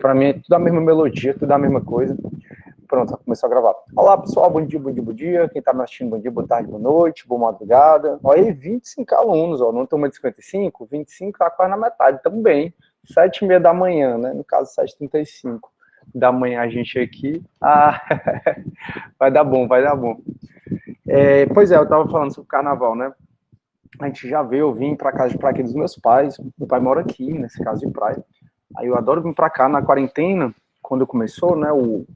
Para mim é tudo a mesma melodia, tudo a mesma coisa. Pronto, começou a gravar. Olá, pessoal, bom dia, bom dia, bom dia. Quem tá me assistindo, bom dia, boa tarde, boa noite, boa madrugada. Olha aí, 25 alunos, ó, não estamos de 55, 25 tá quase na metade, estamos bem. 7h30 da manhã, né? No caso, 7h35 da manhã a gente aqui. Ah, vai dar bom, vai dar bom. Pois é, eu tava falando sobre o carnaval, né? A gente já veio, eu vim para casa para aqui dos meus pais. Meu pai mora aqui, nesse caso de praia. Aí eu adoro vir para cá na quarentena, quando começou, né, o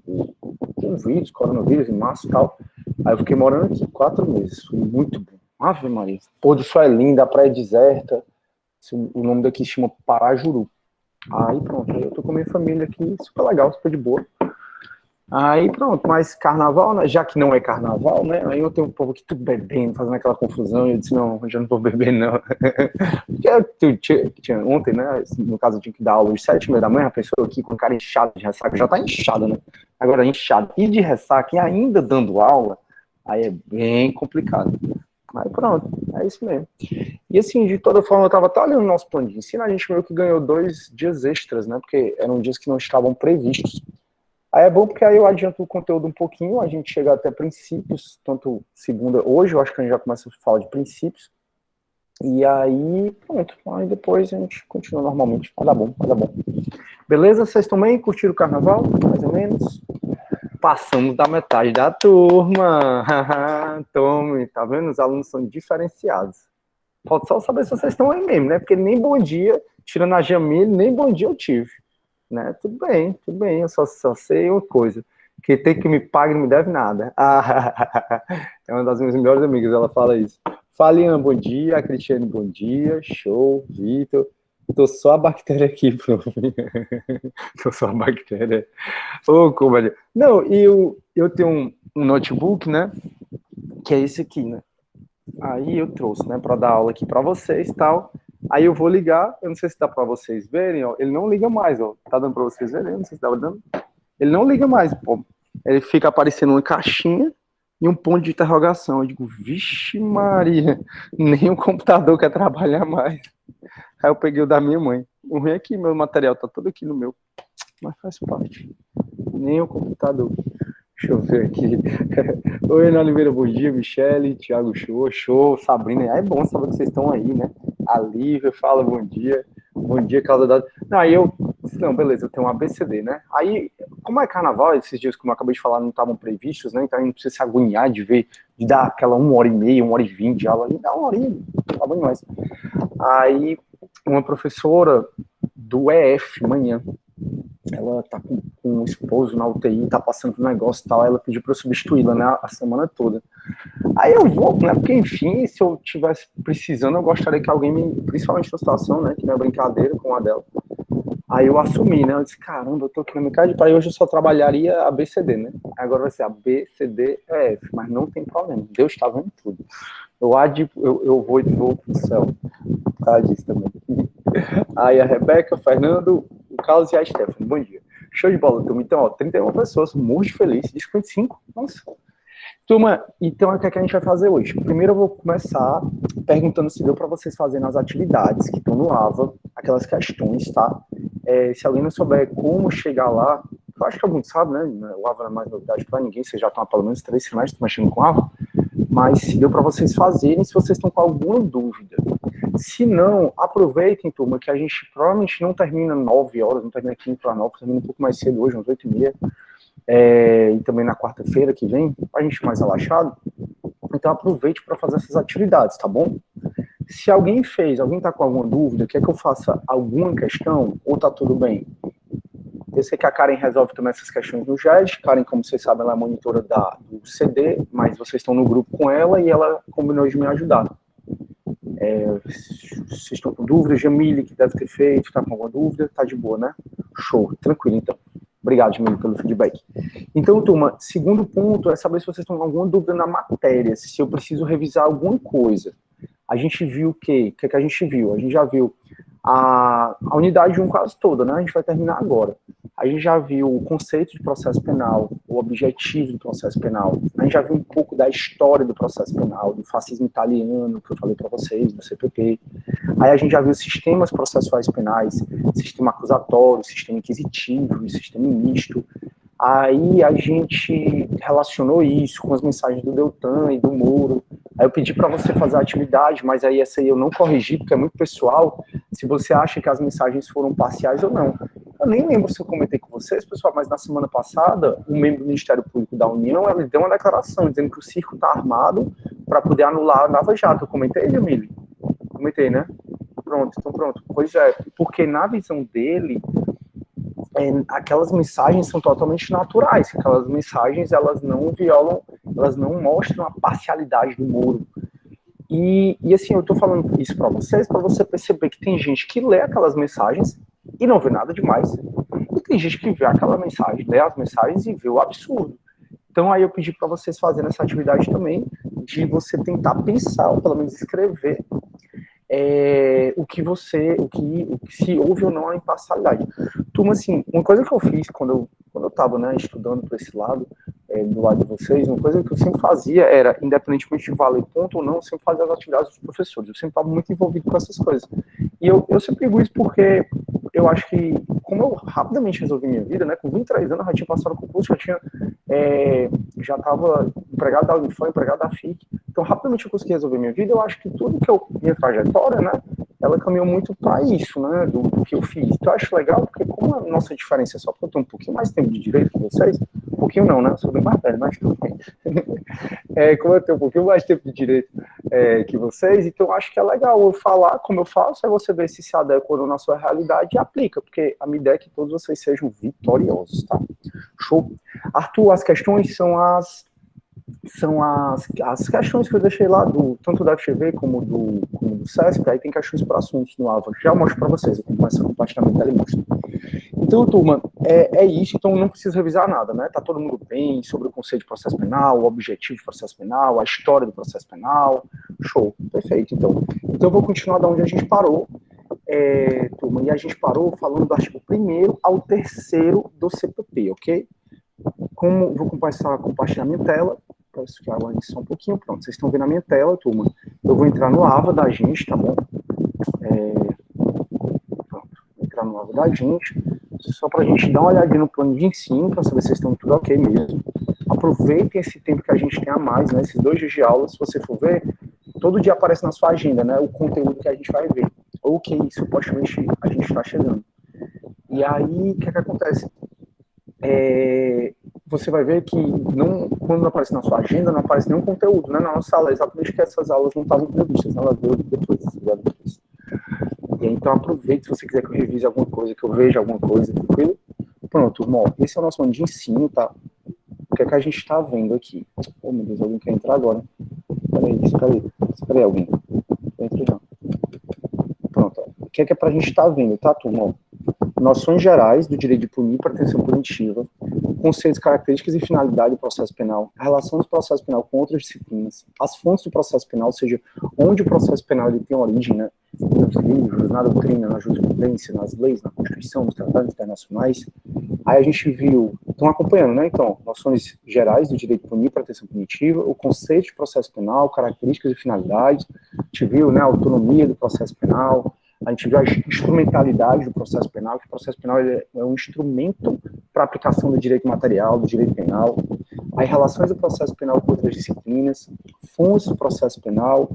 vírus, coronavírus, em março e tal. Aí eu fiquei morando aqui 4 meses, foi muito bom. Ave Maria, pôr do sol é lindo, a praia é deserta, o nome daqui chama Parajuru. Aí pronto, aí eu tô com a minha família aqui, super legal, super de boa. Aí pronto, mas carnaval, né? Já que não é carnaval, né? Aí eu tenho um povo aqui tudo bebendo, fazendo aquela confusão, e eu disse, não, eu já não vou beber, não. Porque tinha, ontem, né? No caso, eu tinha que dar aula às 7h30 da manhã, a pessoa aqui com cara inchada de ressaca, já tá inchada, né? Agora inchada e de ressaca e ainda dando aula, aí é bem complicado. Aí pronto, é isso mesmo. E assim, de toda forma, eu tava até olhando o nosso plano de ensino, a gente meio que ganhou 2 dias extras, né? Porque eram dias que não estavam previstos. Aí é bom porque aí eu adianto o conteúdo um pouquinho, a gente chega até princípios, tanto segunda, hoje eu acho que a gente já começa a falar de princípios, e aí pronto, aí depois a gente continua normalmente, vai dar bom, vai dar bom. Beleza? Vocês também curtiram o carnaval, mais ou menos? Passamos da metade da turma, tome, tá vendo? Os alunos são diferenciados. Falta só saber se vocês estão aí mesmo, né? Porque nem bom dia, tirando a Jamile, nem bom dia eu tive. Né? Tudo bem, eu só sei uma coisa, que tem que me pague não me deve nada. É uma das minhas melhores amigas, ela fala isso. Falian, bom dia, a Cristiane, bom dia, show, Vitor, tô só a bactéria aqui, prof. Tô só a bactéria. Ô, comadre. Não, e eu tenho um notebook, né, que é esse aqui, né, aí eu trouxe, né, para dar aula aqui para vocês e tal. Aí eu vou ligar, eu não sei se dá para vocês verem, ó, ele não liga mais, ó, tá dando para vocês verem, não sei se dá dando. Ele não liga mais, pô. Ele fica aparecendo uma caixinha e um ponto de interrogação. Eu digo, vixe Maria, nem o computador quer trabalhar mais. Aí eu peguei o da minha mãe. O ruim é que meu material tá todo aqui no meu, mas faz parte. Nem o computador. Deixa eu ver aqui. Oi, Ana Oliveira, bom dia. Michele, Thiago, show. Sabrina, é bom saber que vocês estão aí, né? A Lívia, fala bom dia. Bom dia, causa da... Não, aí eu... Não, beleza, eu tenho um ABCD, né? Aí, como é carnaval, esses dias, como eu acabei de falar, não estavam previstos, né? Então a gente não precisa se agoniar de ver, de dar aquela 1h30, 1h20 de aula. Dá 1h, tá bom demais. Aí, uma professora do EF, manhã, ela tá com o esposo na UTI, tá passando por um negócio e tal, ela pediu para eu substituí-la, né, a semana toda. Aí eu vou, né, porque enfim, se eu tivesse precisando, eu gostaria que alguém me, principalmente na situação, né, que não é brincadeira com a dela. Aí eu assumi, né, eu disse, caramba, eu tô aqui na minha casa de praia, hoje eu só trabalharia a BCD, né, agora vai ser a BCDEF, mas não tem problema, Deus está vendo tudo. Eu vou pro céu, por causa disso também. Aí a Rebeca, o Fernando, o Carlos e a Stephanie, bom dia. Show de bola, turma. Então, ó, 31 pessoas, muito feliz, de 55, nossa. Turma, então o que é que a gente vai fazer hoje? Primeiro eu vou começar perguntando se deu para vocês fazerem as atividades que estão no AVA, aquelas questões, tá? Se alguém não souber como chegar lá, eu acho que alguém sabe, né? O AVA não é mais novidade para ninguém, vocês já estão há pelo menos 3 semestres mexendo com AVA, mas se deu para vocês fazerem, se vocês estão com alguma dúvida. Se não, aproveitem, turma, que a gente provavelmente não termina 9 horas, não termina 15 para 9, termina um pouco mais cedo hoje, uns 8h30, e também na quarta-feira que vem, a gente mais relaxado. Então aproveite para fazer essas atividades, tá bom? Se alguém tá com alguma dúvida, quer que eu faça alguma questão, ou tá tudo bem? Eu sei que a Karen resolve também essas questões no JED. Karen, como vocês sabem, ela é monitora do CD, mas vocês estão no grupo com ela e ela combinou de me ajudar. Vocês estão com dúvida? Jamile, que deve ter feito, tá com alguma dúvida? Tá de boa, né? Show, tranquilo então. Obrigado, Jamile, pelo feedback. Então, turma, segundo ponto é saber se vocês estão com alguma dúvida na matéria, se eu preciso revisar alguma coisa. A gente viu o quê? O que é que a gente viu? A gente já viu a unidade 1 quase toda, né? A gente vai terminar agora. A gente já viu o conceito de processo penal, o objetivo do processo penal. A gente já viu um pouco da história do processo penal, do fascismo italiano, que eu falei para vocês, do CPP. Aí a gente já viu sistemas processuais penais, sistema acusatório, sistema inquisitivo, sistema misto. Aí a gente relacionou isso com as mensagens do Deltan e do Moro. Aí eu pedi para você fazer a atividade, mas aí essa aí eu não corrigi, porque é muito pessoal, se você acha que as mensagens foram parciais ou não. Eu nem lembro se eu comentei com vocês, pessoal, mas na semana passada, um membro do Ministério Público da União, ele deu uma declaração dizendo que o circo está armado para poder anular a Lava Jato. Eu comentei, Jamile? Comentei, né? Pronto, então pronto. Pois é, porque na visão dele, aquelas mensagens são totalmente naturais, aquelas mensagens, elas não violam, elas não mostram a parcialidade do Moro. E assim, eu tô falando isso para você perceber que tem gente que lê aquelas mensagens e não vê nada demais. E tem gente que vê aquela mensagem, lê as mensagens e vê o absurdo. Então aí eu pedi para vocês fazerem essa atividade também, de você tentar pensar, ou pelo menos escrever, o que se houve ou não a imparcialidade. Turma, assim, uma coisa que eu fiz quando eu estava, né, estudando por esse lado, do lado de vocês, uma coisa que eu sempre fazia era, independentemente de valer ponto ou não, eu sempre fazia as atividades dos professores, eu sempre estava muito envolvido com essas coisas. E eu sempre digo isso porque eu acho que, como eu rapidamente resolvi minha vida, né, com 23 anos eu já tinha passado no concurso, já estava empregado da Unifam, empregado da FIC, então rapidamente eu consegui resolver minha vida. Eu acho que tudo minha trajetória, né, ela caminhou muito para isso, né, do que eu fiz. Então eu acho legal, porque como a nossa diferença é só porque eu tenho um pouquinho mais tempo de direito que vocês, um pouquinho não, né, eu sou bem mais velho, mas tudo bem. Como eu tenho um pouquinho mais tempo de direito que vocês, então eu acho que é legal eu falar como eu faço, aí você ver se adequa ou não na sua realidade e aplica, porque a minha ideia é que todos vocês sejam vitoriosos, tá? Show? Arthur, as questões são as questões que eu deixei lá, tanto da FGV como do CESP. Aí tem questões para assuntos no AVA. Já mostro para vocês, eu começo a compartilhamento dela e mostro. Então, turma, é isso, então não preciso revisar nada, né? Tá todo mundo bem sobre o conceito de processo penal, o objetivo de processo penal, a história do processo penal. Show, perfeito, então. Então eu vou continuar da onde a gente parou, turma, e a gente parou falando do artigo 1º ao 3º do CPP, ok? Vou começar a compartilhar minha tela. Peço que aguarde só um pouquinho. Pronto, vocês estão vendo a minha tela, turma. Eu vou entrar no AVA da gente, tá bom? Pronto, vou entrar no AVA da gente, só para a gente dar uma olhadinha no plano de ensino, para saber se vocês estão tudo ok mesmo. Aproveitem esse tempo que a gente tem a mais, né? Esses 2 dias de aula, se você for ver, todo dia aparece na sua agenda, né? O conteúdo que a gente vai ver, ou que supostamente a gente está chegando. E aí, o que acontece? Você vai ver que quando não aparece na sua agenda, não aparece nenhum conteúdo, né? Na nossa aula, exatamente que essas aulas não estavam previstas, elas veio depois. E aí, então aproveite se você quiser que eu revise alguma coisa, que eu veja alguma coisa, tranquilo? Pronto, irmão, esse é o nosso ano de ensino, tá? O que é que a gente está vendo aqui? Oh, meu Deus, alguém quer entrar agora? Espera aí, alguém. Não entra não. Pronto, ó. O que é pra gente estar vendo, tá, turma? Noções gerais do direito de punir para atenção punitiva, conceitos, características e finalidade do processo penal, a relação do processo penal com outras disciplinas, as fontes do processo penal, ou seja, onde o processo penal ele tem origem, né? Nos livros, na doutrina, na jurisprudência, nas leis, na Constituição, nos tratados internacionais. Aí a gente viu, estão acompanhando, né? Então, noções gerais do direito de punir para atenção punitiva, o conceito de processo penal, características e finalidades, a gente viu, né, a autonomia do processo penal, a gente viu a instrumentalidade do processo penal, que o processo penal é um instrumento para aplicação do direito material, do direito penal, as relações do processo penal com outras disciplinas, fontes do processo penal,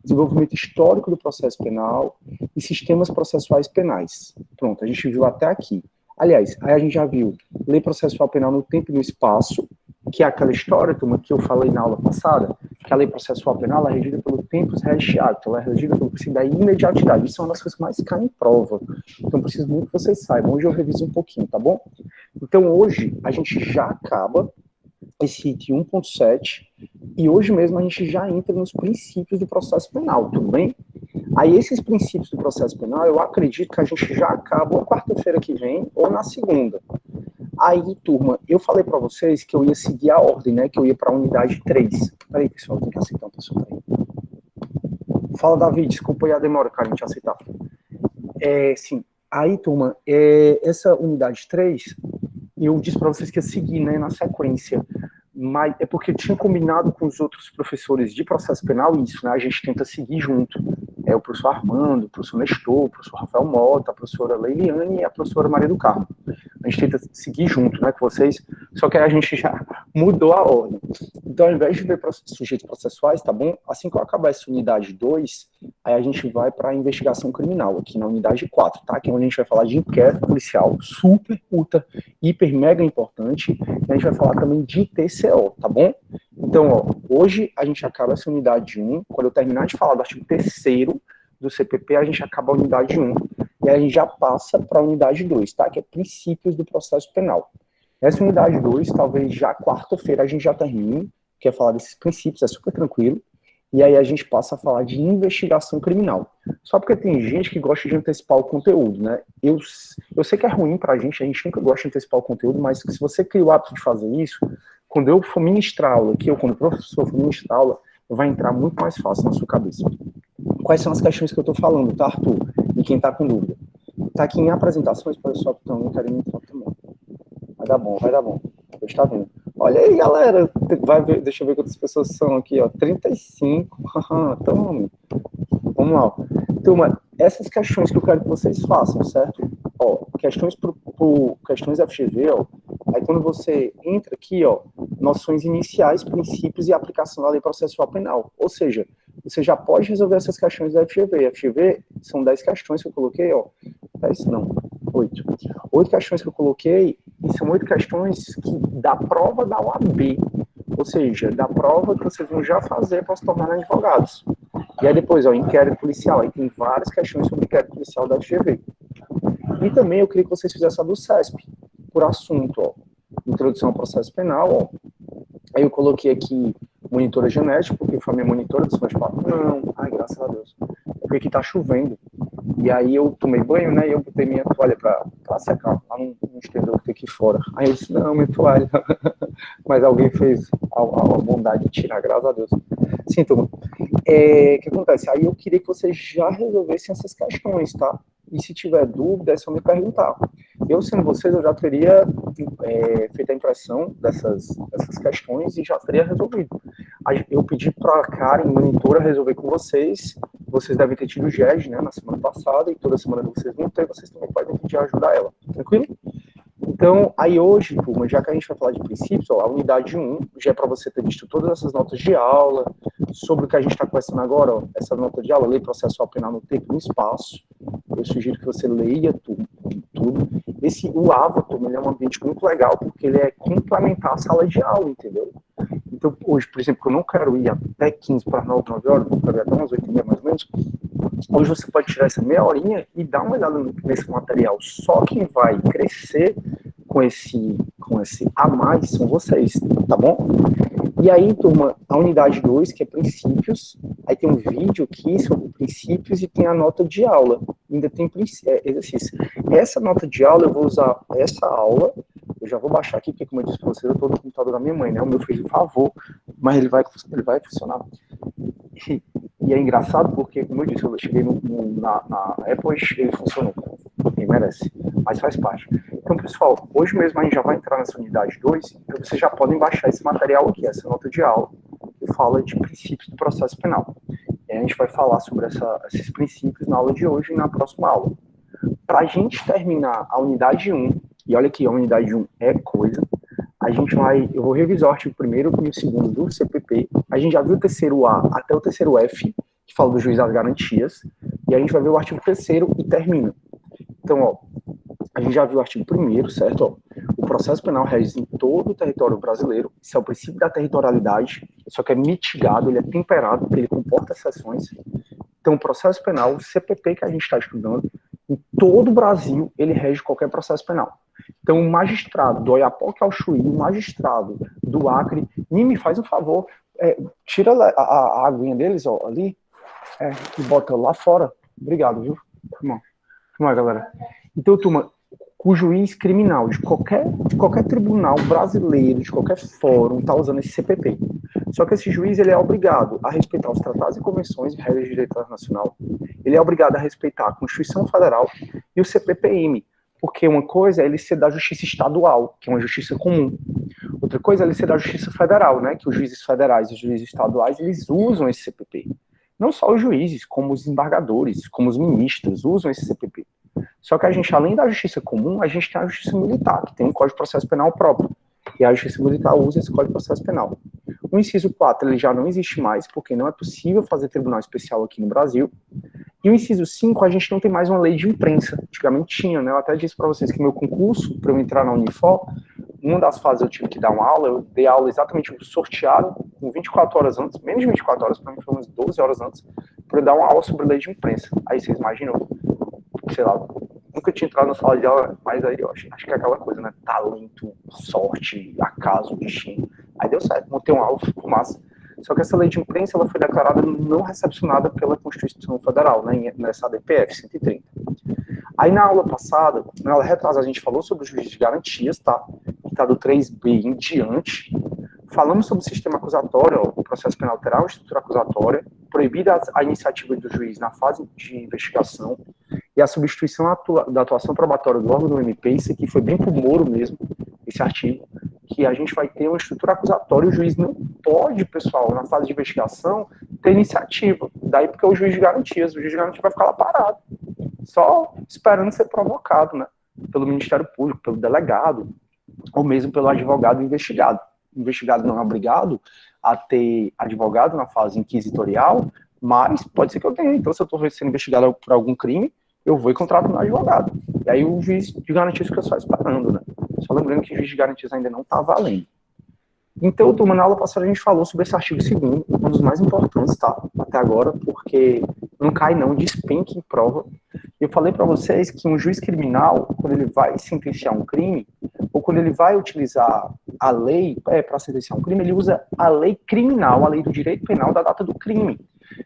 desenvolvimento histórico do processo penal e sistemas processuais penais. Pronto, a gente viu até aqui. Aliás, aí a gente já viu lei processual penal no tempo e no espaço, que é aquela história, turma, que eu falei na aula passada, que a lei processual penal é regida pelo tempus regit, ela é regida pelo princípio da imediatidade. Isso é uma das coisas que mais caem em prova. Então, preciso muito que vocês saibam. Hoje eu reviso um pouquinho, tá bom? Então, hoje, a gente já acaba esse item 1.7 e hoje mesmo a gente já entra nos princípios do processo penal, tudo bem? Aí, esses princípios do processo penal, eu acredito que a gente já acaba ou quarta-feira que vem ou na segunda. Aí, turma, eu falei para vocês que eu ia seguir a ordem, né? Que eu ia para a unidade 3. Peraí, pessoal, tem que aceitar uma pessoa aí. Fala, Davi, desculpa aí a demora, cara, a gente aceitar. Sim. Aí, turma, essa unidade 3, eu disse para vocês que ia seguir, né, na sequência, mas é porque eu tinha combinado com os outros professores de processo penal isso, né, a gente tenta seguir junto. O professor Armando, o professor Nestor, o professor Rafael Mota, a professora Leiliane e a professora Maria do Carmo. A gente tenta seguir junto, né, com vocês, só que aí a gente já mudou a ordem. Então, ao invés de ver sujeitos processuais, tá bom? Assim que eu acabar essa unidade 2, aí a gente vai para a investigação criminal, aqui na unidade 4, tá? Que é onde a gente vai falar de inquérito policial, super, ultra, hiper, mega importante, e a gente vai falar também de TCO, tá bom? Então, ó, hoje a gente acaba essa unidade 1, quando eu terminar de falar do artigo 3º do CPP, a gente acaba a unidade 1, e aí a gente já passa para a unidade 2, tá? Que é princípios do processo penal. Essa unidade 2, talvez já quarta-feira a gente já termine, que é falar desses princípios, é super tranquilo, e aí a gente passa a falar de investigação criminal. Só porque tem gente que gosta de antecipar o conteúdo, né? Eu sei que é ruim pra gente, a gente nunca gosta de antecipar o conteúdo, mas se você cria o hábito de fazer isso, quando eu for ministrar aula aqui, ou quando o professor for ministrar aula, vai entrar muito mais fácil na sua cabeça. Quais são as questões que eu tô falando, tá, Arthur? E quem tá com dúvida? Tá aqui em apresentações, para o pessoal que estão querendo entrar também. Vai dar bom, vai dar bom. Você está vendo. Olha aí, galera. Vai ver, deixa eu ver quantas pessoas são aqui, ó. 35. Então, vamos lá. Turma, essas questões que eu quero que vocês façam, certo? Ó, questões FGV, ó. Aí quando você entra aqui, ó, noções iniciais, princípios e aplicação da lei processual penal. Ou seja, você já pode resolver essas questões da FGV. FGV são 10 questões que eu coloquei, ó. 10 não, 8. 8 questões que eu coloquei, e são 8 questões da prova da OAB. Ou seja, da prova que vocês vão já fazer para se tornar advogados. E aí depois, ó, inquérito policial. Aí tem várias questões sobre inquérito policial da FGV. E também eu queria que vocês fizessem a do CESP, por assunto, ó. Introdução ao processo penal, ó. Aí eu coloquei aqui monitora genética, porque foi a minha monitora do semestre 4. Não, ai, graças a Deus. É porque aqui tá chovendo. E aí eu tomei banho, né, e eu botei minha toalha pra secar, lá no estendedor que tem aqui fora. Aí eu disse, não, minha toalha. Mas alguém fez a bondade de tirar, graças a Deus. Sim, turma. O que acontece? Aí eu queria que vocês já resolvessem essas questões, tá? E se tiver dúvida, é só me perguntar. Eu, sendo vocês, eu já teria feito a impressão dessas questões e já teria resolvido. Eu pedi para a Karen, monitora, resolver com vocês. Vocês devem ter tido o GED, né, na semana passada, e toda semana vocês vão ter, vocês também podem pedir ajudar ela. Tranquilo? Então, aí hoje, turma, já que a gente vai falar de princípios, ó, a unidade 1 já é para você ter visto todas essas notas de aula, sobre o que a gente está conversando agora, ó, essa nota de aula, lei processual penal no tempo e no espaço. Eu sugiro que você leia tudo. O AVA, turma, ele é um ambiente muito legal, porque ele é complementar a sala de aula, entendeu? Então, hoje, por exemplo, que eu não quero ir até 15 para 9 horas, eu quero ir até umas 8h30 mais ou menos, hoje você pode tirar essa meia horinha e dar uma olhada nesse material. Só quem vai crescer com esse a mais são vocês, tá bom? E aí, turma, a unidade 2, que é princípios, aí tem um vídeo aqui sobre princípios e tem a nota de aula. Ainda tem exercício. Essa nota de aula, eu vou usar essa aula, eu já vou baixar aqui, porque como eu disse para vocês, eu estou no computador da minha mãe, né? O meu fez um favor, mas ele vai funcionar. E é engraçado porque, como eu disse, eu cheguei na Apple e ele funcionou. Quem merece, mas faz parte. Então, pessoal, hoje mesmo a gente já vai entrar nessa unidade 2, então vocês já podem baixar esse material aqui, essa nota de aula, que fala de princípios do processo penal. E a gente vai falar sobre esses princípios na aula de hoje e na próxima aula. Para a gente terminar a unidade 1, e olha aqui, a unidade 1 é coisa, eu vou revisar o artigo 1º e o 2º do CPP, a gente já viu o 3º A até o 3º F, que fala do juiz das garantias, e a gente vai ver o artigo 3º e termina. Então, ó, a gente já viu o artigo 1º, certo? Ó, o processo penal rege em todo o território brasileiro, isso é o princípio da territorialidade, só que é mitigado, ele é temperado, porque ele comporta exceções. Então, o processo penal, o CPP que a gente está estudando, em todo o Brasil, ele rege qualquer processo penal. Então, o magistrado do Oiapoque ao Chuí, o magistrado do Acre, me faz um favor, tira a aguinha deles, ó, ali, e bota lá fora. Obrigado, viu? Vamos lá, galera. Então, turma, o juiz criminal de qualquer tribunal brasileiro, de qualquer fórum, está usando esse CPP. Só que esse juiz, ele é obrigado a respeitar os tratados e convenções e regras de direito internacional. Ele é obrigado a respeitar a Constituição Federal e o CPPM, porque uma coisa é ele ser da justiça estadual, que é uma justiça comum. Outra coisa é ele ser da justiça federal, né, que os juízes federais e os juízes estaduais, eles usam esse CPP. Não só os juízes, como os embargadores, como os ministros usam esse CPP. Só que a gente, além da justiça comum, a gente tem a justiça militar, que tem um Código de Processo Penal próprio. E a justiça militar usa esse Código de Processo Penal. O inciso 4, ele já não existe mais, porque não é possível fazer tribunal especial aqui no Brasil. E o inciso 5, a gente não tem mais uma lei de imprensa. Antigamente tinha, né? Eu até disse para vocês que meu concurso, para eu entrar na Unifor, uma das fases eu tive que dar uma aula, eu dei aula exatamente sorteado, com 24 horas antes, menos de 24 horas, para mim foi umas 12 horas antes, para eu dar uma aula sobre lei de imprensa. Aí vocês imaginam, sei lá, nunca tinha entrado na sala de aula, mas aí eu acho que é aquela coisa, né? Talento, sorte, acaso, destino. Aí deu certo, montei uma aula, ficou massa. Só que essa lei de imprensa, ela foi declarada não recepcionada pela Constituição Federal, né, nessa ADPF 130. Aí na aula passada, na aula retrasada, a gente falou sobre o juiz de garantias, tá? Que tá do 3B em diante. Falamos sobre o sistema acusatório, ó, o processo penal terá uma estrutura acusatória, proibida a iniciativa do juiz na fase de investigação, e a substituição da atuação probatória do órgão do MP, isso aqui foi bem pro Moro mesmo, esse artigo, que a gente vai ter uma estrutura acusatória, o juiz não pode, pessoal, na fase de investigação, ter iniciativa. Daí porque o juiz de garantias vai ficar lá parado, só esperando ser provocado, né, pelo Ministério Público, pelo delegado, ou mesmo pelo advogado investigado. O investigado não é obrigado a ter advogado na fase inquisitorial, mas pode ser que eu tenha. Então, se eu estou sendo investigado por algum crime, eu vou e contrato meu advogado. E aí o juiz de garantias fica só esperando, né? Só lembrando que o juiz de garantias ainda não está valendo. Então, turma, na aula passada a gente falou sobre esse artigo 2º, um dos mais importantes, tá? Até agora, porque não cai não, despenca em prova. Eu falei para vocês que um juiz criminal, quando ele vai sentenciar um crime, ou quando ele vai utilizar a lei para sentenciar um crime, ele usa a lei criminal, a lei do direito penal da data do crime.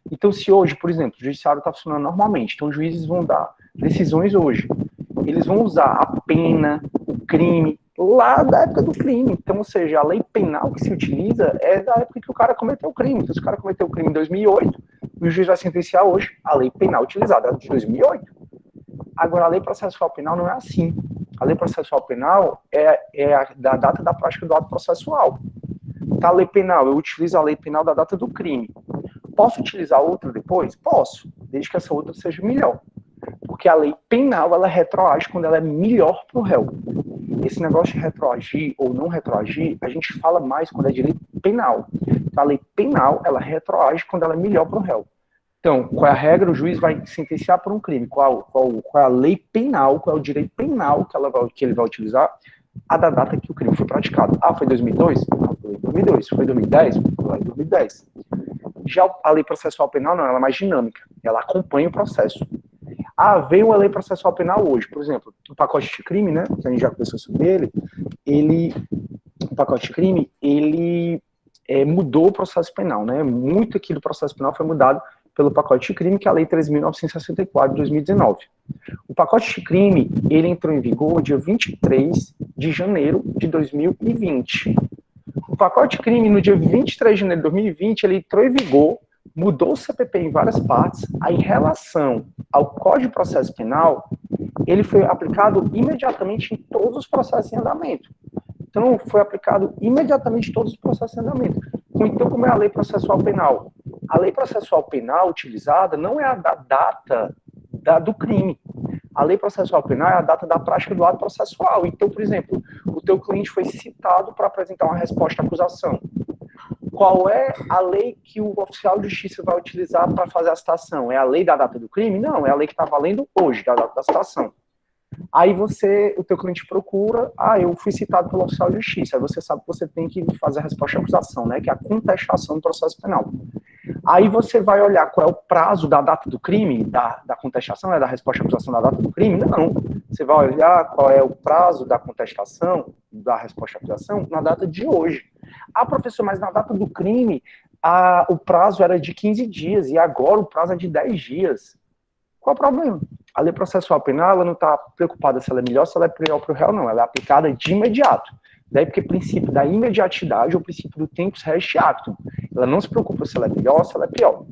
Então, se hoje, por exemplo, o judiciário está funcionando normalmente, então os juízes vão dar decisões hoje, eles vão usar a pena, o crime, lá da época do crime. Então, ou seja, a lei penal que se utiliza é da época que o cara cometeu o crime. Então, se o cara cometeu o crime em 2008, o juiz vai sentenciar hoje a lei penal utilizada é de 2008. Agora, a lei processual penal não é assim. A lei processual penal é da data da prática do ato processual. Tá, a lei penal, eu utilizo a lei penal da data do crime. Posso utilizar outra depois? Posso, desde que essa outra seja melhor. Porque a lei penal, ela retroage quando ela é melhor para o réu. Esse negócio de retroagir ou não retroagir, a gente fala mais quando é direito penal. Então, a lei penal, ela retroage quando ela é melhor para o réu. Então, qual é a regra? O juiz vai sentenciar por um crime. Qual é a lei penal, qual é o direito penal que ele vai utilizar? A da data que o crime foi praticado. Ah, foi 2002? Não, foi 2002. Foi 2010? Foi 2010. Já a lei processual penal, não, ela é mais dinâmica. Ela acompanha o processo. Ah, veio a lei processual penal hoje, por exemplo, o pacote de crime, né, que a gente já conversou sobre o pacote de crime, ele mudou o processo penal, né, muito aqui do processo penal foi mudado pelo pacote de crime, que é a lei 3.964 de 2019. O pacote de crime, ele entrou em vigor dia 23 de janeiro de 2020. O pacote de crime, no dia 23 de janeiro de 2020, ele entrou em vigor, mudou o CPP em várias partes, aí em relação ao Código de Processo Penal, ele foi aplicado imediatamente em todos os processos em andamento. Então, foi aplicado imediatamente em todos os processos em andamento. Então, como é a lei processual penal? A lei processual penal utilizada não é a da data do crime. A lei processual penal é a data da prática do ato processual. Então, por exemplo, o teu cliente foi citado para apresentar uma resposta à acusação. Qual é a lei que o oficial de justiça vai utilizar para fazer a citação? É a lei da data do crime? Não, é a lei que está valendo hoje, da data da citação. Aí o teu cliente procura, eu fui citado pelo oficial de justiça, aí você sabe que você tem que fazer a resposta à acusação, né, que é a contestação do processo penal. Aí você vai olhar qual é o prazo da data do crime, da contestação, da resposta à acusação da data do crime? Não. Você vai olhar qual é o prazo da contestação, da resposta à acusação, na data de hoje. Ah, professor, mas na data do crime, o prazo era de 15 dias e agora o prazo é de 10 dias. Qual o problema? A lei processual penal, ela não está preocupada se ela é melhor ou se ela é pior para o réu, não. Ela é aplicada de imediato. Daí porque o princípio da imediatidade é o princípio do tempus resti actum. Ela não se preocupa se ela é melhor ou se ela é pior.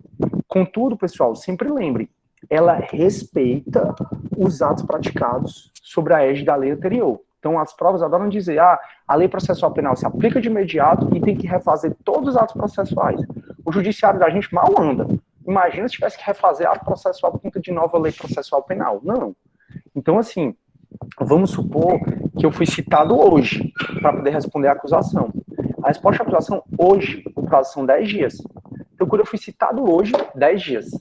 Contudo, pessoal, sempre lembre, ela respeita os atos praticados sobre a égide da lei anterior. Então, as provas adoram dizer, a lei processual penal se aplica de imediato e tem que refazer todos os atos processuais. O judiciário da gente mal anda. Imagina se tivesse que refazer ato processual por conta de nova lei processual penal. Não. Então, assim, vamos supor que eu fui citado hoje para poder responder a acusação. A resposta à acusação hoje, o prazo são 10 dias. Então, quando eu fui citado hoje, 10 dias.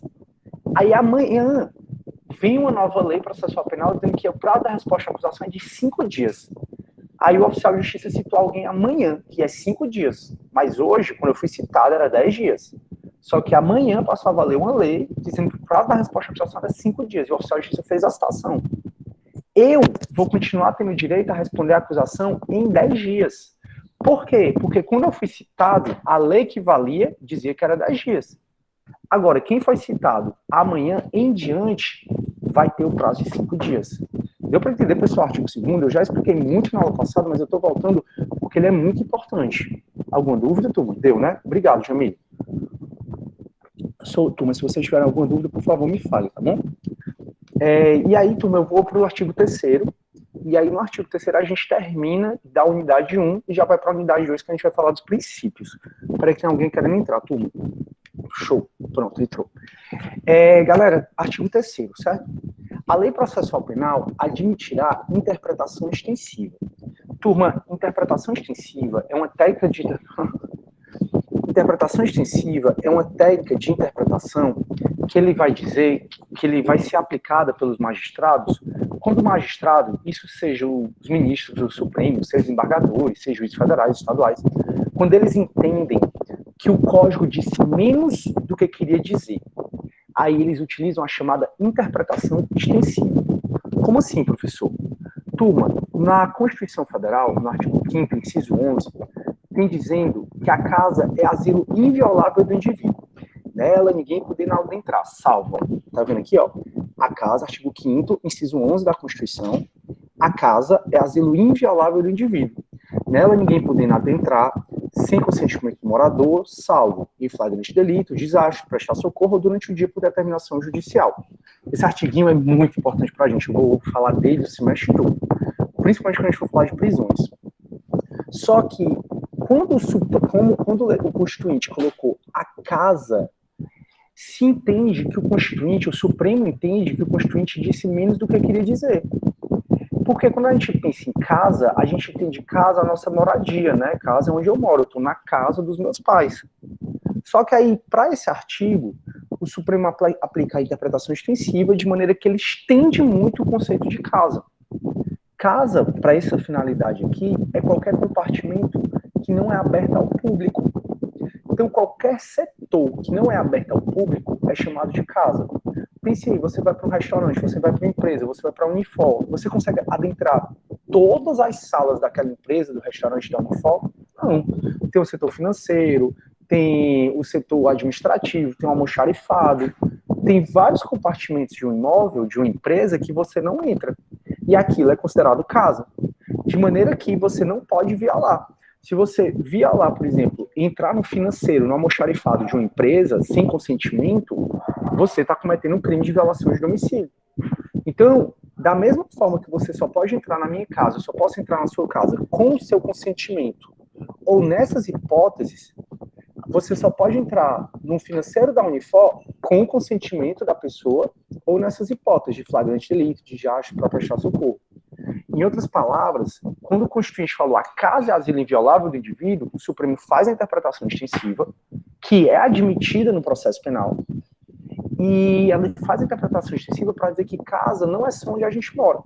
Aí amanhã vem uma nova lei processual penal dizendo que o prazo da resposta à acusação é de 5 dias. Aí o oficial de justiça citou alguém amanhã, que é 5 dias. Mas hoje, quando eu fui citado, era 10 dias. Só que amanhã passou a valer uma lei dizendo que o prazo da resposta à acusação era 5 dias. E o oficial de justiça fez a citação. Eu vou continuar tendo direito a responder a acusação em 10 dias. Por quê? Porque quando eu fui citado, a lei que valia dizia que era 10 dias. Agora, quem foi citado amanhã em diante vai ter o prazo de 5 dias. Deu para entender, pessoal, o artigo 2º? Eu já expliquei muito na aula passada, mas eu estou voltando porque ele é muito importante. Alguma dúvida, turma? Deu, né? Obrigado, Jamil. Turma, se vocês tiverem alguma dúvida, por favor, me fale, tá bom? E aí, turma, eu vou para o artigo 3º, e aí no artigo 3º a gente termina da unidade 1 e já vai para a unidade 2, que a gente vai falar dos princípios. Espera que tem alguém querendo entrar, turma. Show, pronto, entrou. Galera, artigo 3º, certo? A lei processual penal admitirá interpretação extensiva. Turma, interpretação extensiva é uma técnica de... Interpretação extensiva é uma técnica de interpretação que ele vai dizer que ele vai ser aplicada pelos magistrados quando o magistrado, isso seja os ministros do Supremo, seja os embargadores, seja juízes federais, estaduais, quando eles entendem que o código disse menos do que queria dizer, aí eles utilizam a chamada interpretação extensiva. Como assim, professor? Turma, na Constituição Federal, no artigo 5º, inciso 11, tem dizendo que a casa é asilo inviolável do indivíduo. Nela, ninguém poderá adentrar, salvo. Tá vendo aqui, ó? A casa, artigo 5º, inciso 11 da Constituição, a casa é asilo inviolável do indivíduo. Nela, ninguém poderá adentrar sem consentimento do morador, salvo em flagrante delito, desastre, prestar socorro durante o dia por determinação judicial. Esse artiguinho é muito importante para a gente. Eu vou falar dele o semestre todo, principalmente quando a gente for falar de prisões. Só que, quando o Constituinte colocou a casa, se entende que o Constituinte, o Supremo entende que o Constituinte disse menos do que queria dizer. Porque quando a gente pensa em casa, a gente entende casa a nossa moradia, né? Casa é onde eu moro, eu estou na casa dos meus pais. Só que aí, para esse artigo, o Supremo aplica a interpretação extensiva de maneira que ele estende muito o conceito de casa. Casa, para essa finalidade aqui, é qualquer compartimento que não é aberto ao público. Então, qualquer setor que não é aberto ao público é chamado de casa. Pense aí, você vai para um restaurante, você vai para uma empresa, você vai para a Unifor, você consegue adentrar todas as salas daquela empresa, do restaurante da Unifor? Não. Tem o setor financeiro, tem o setor administrativo, tem o almoxarifado, tem vários compartimentos de um imóvel, de uma empresa, que você não entra. E aquilo é considerado casa. De maneira que você não pode violar. Se você violar, por exemplo, entrar no financeiro, no almoxarifado de uma empresa, sem consentimento, você está cometendo um crime de violação de domicílio. Então, da mesma forma que você só pode entrar na minha casa, eu só posso entrar na sua casa com o seu consentimento, ou nessas hipóteses, você só pode entrar no financeiro da Unifor com o consentimento da pessoa, ou nessas hipóteses de flagrante delito, de desastre para prestar socorro. Em outras palavras, quando o Constituinte falou a casa é asilo inviolável do indivíduo, o Supremo faz a interpretação extensiva, que é admitida no processo penal, e ela faz a interpretação extensiva para dizer que casa não é só onde a gente mora.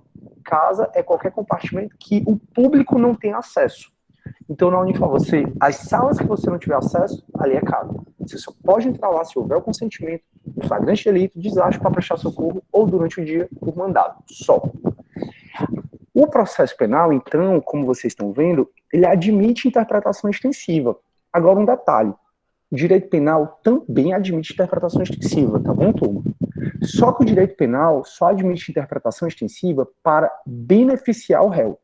Casa é qualquer compartimento que o público não tem acesso. Então, na Unifor, as salas que você não tiver acesso, ali é casa. Você só pode entrar lá se houver o consentimento, flagrante delito, desastre para prestar socorro ou durante o dia por mandado. Só. O processo penal, então, como vocês estão vendo, ele admite interpretação extensiva. Agora, um detalhe. O direito penal também admite interpretação extensiva, tá bom, turma? Só que o direito penal só admite interpretação extensiva para beneficiar o réu.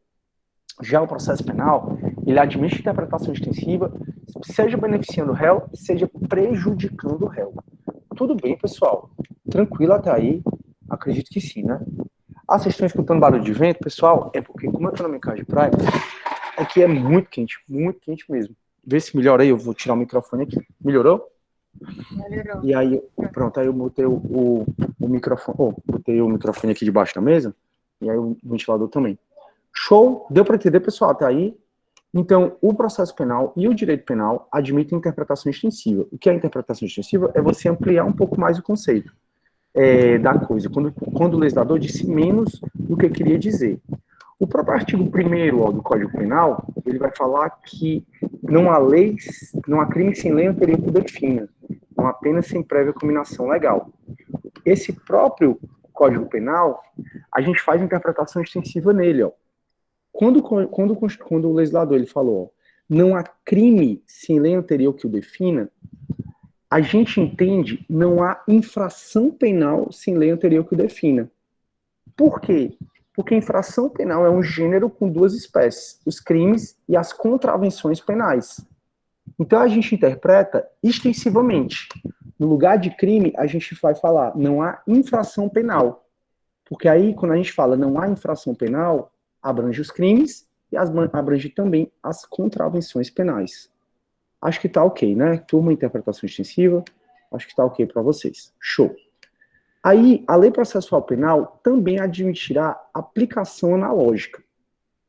Já o processo penal, ele admite interpretação extensiva, seja beneficiando o réu, seja prejudicando o réu. Tudo bem, pessoal? Tranquilo até aí? Acredito que sim, né? Ah, vocês estão escutando barulho de vento, pessoal? É porque, como eu tô na minha casa de praia, aqui é muito quente mesmo. Vê se melhora aí, eu vou tirar o microfone aqui. Melhorou? Melhorou. E aí, pronto, aí eu botei o microfone, botei o microfone aqui debaixo da mesa, e aí o ventilador também. Show? Deu para entender, pessoal, até aí? Então, o processo penal e o direito penal admitem interpretação extensiva. O que é interpretação extensiva? É você ampliar um pouco mais o conceito da coisa, quando o legislador disse menos do que queria dizer. O próprio artigo 1º do Código Penal, ele vai falar que não há leis, não há crime sem lei anterior que o defina, não há pena sem prévia combinação legal. Esse próprio Código Penal, a gente faz interpretação extensiva nele, ó. Quando o legislador ele falou, ó, não há crime sem lei anterior que o defina, a gente entende não há infração penal sem lei anterior que o defina. Por quê? Porque infração penal é um gênero com duas espécies, os crimes e as contravenções penais. Então a gente interpreta extensivamente. No lugar de crime, a gente vai falar não há infração penal. Porque aí, quando a gente fala não há infração penal, abrange os crimes e abrange também as contravenções penais. Acho que tá ok, né? Turma, interpretação extensiva, acho que tá ok para vocês. Show. Aí, a lei processual penal também admitirá aplicação analógica.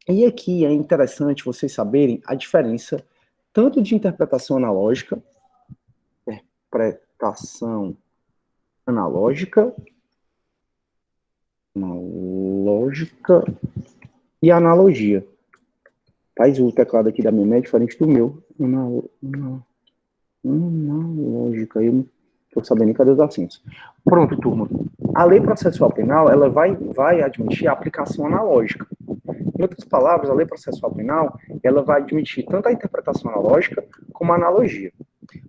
E aqui é interessante vocês saberem a diferença tanto de interpretação analógica e analogia. Faz o teclado aqui da minha é diferente do meu. Analógica, eu não estou sabendo nem cadê os acentos. Pronto, turma. A lei processual penal, ela vai admitir a aplicação analógica. Em outras palavras, a lei processual penal, ela vai admitir tanto a interpretação analógica como a analogia.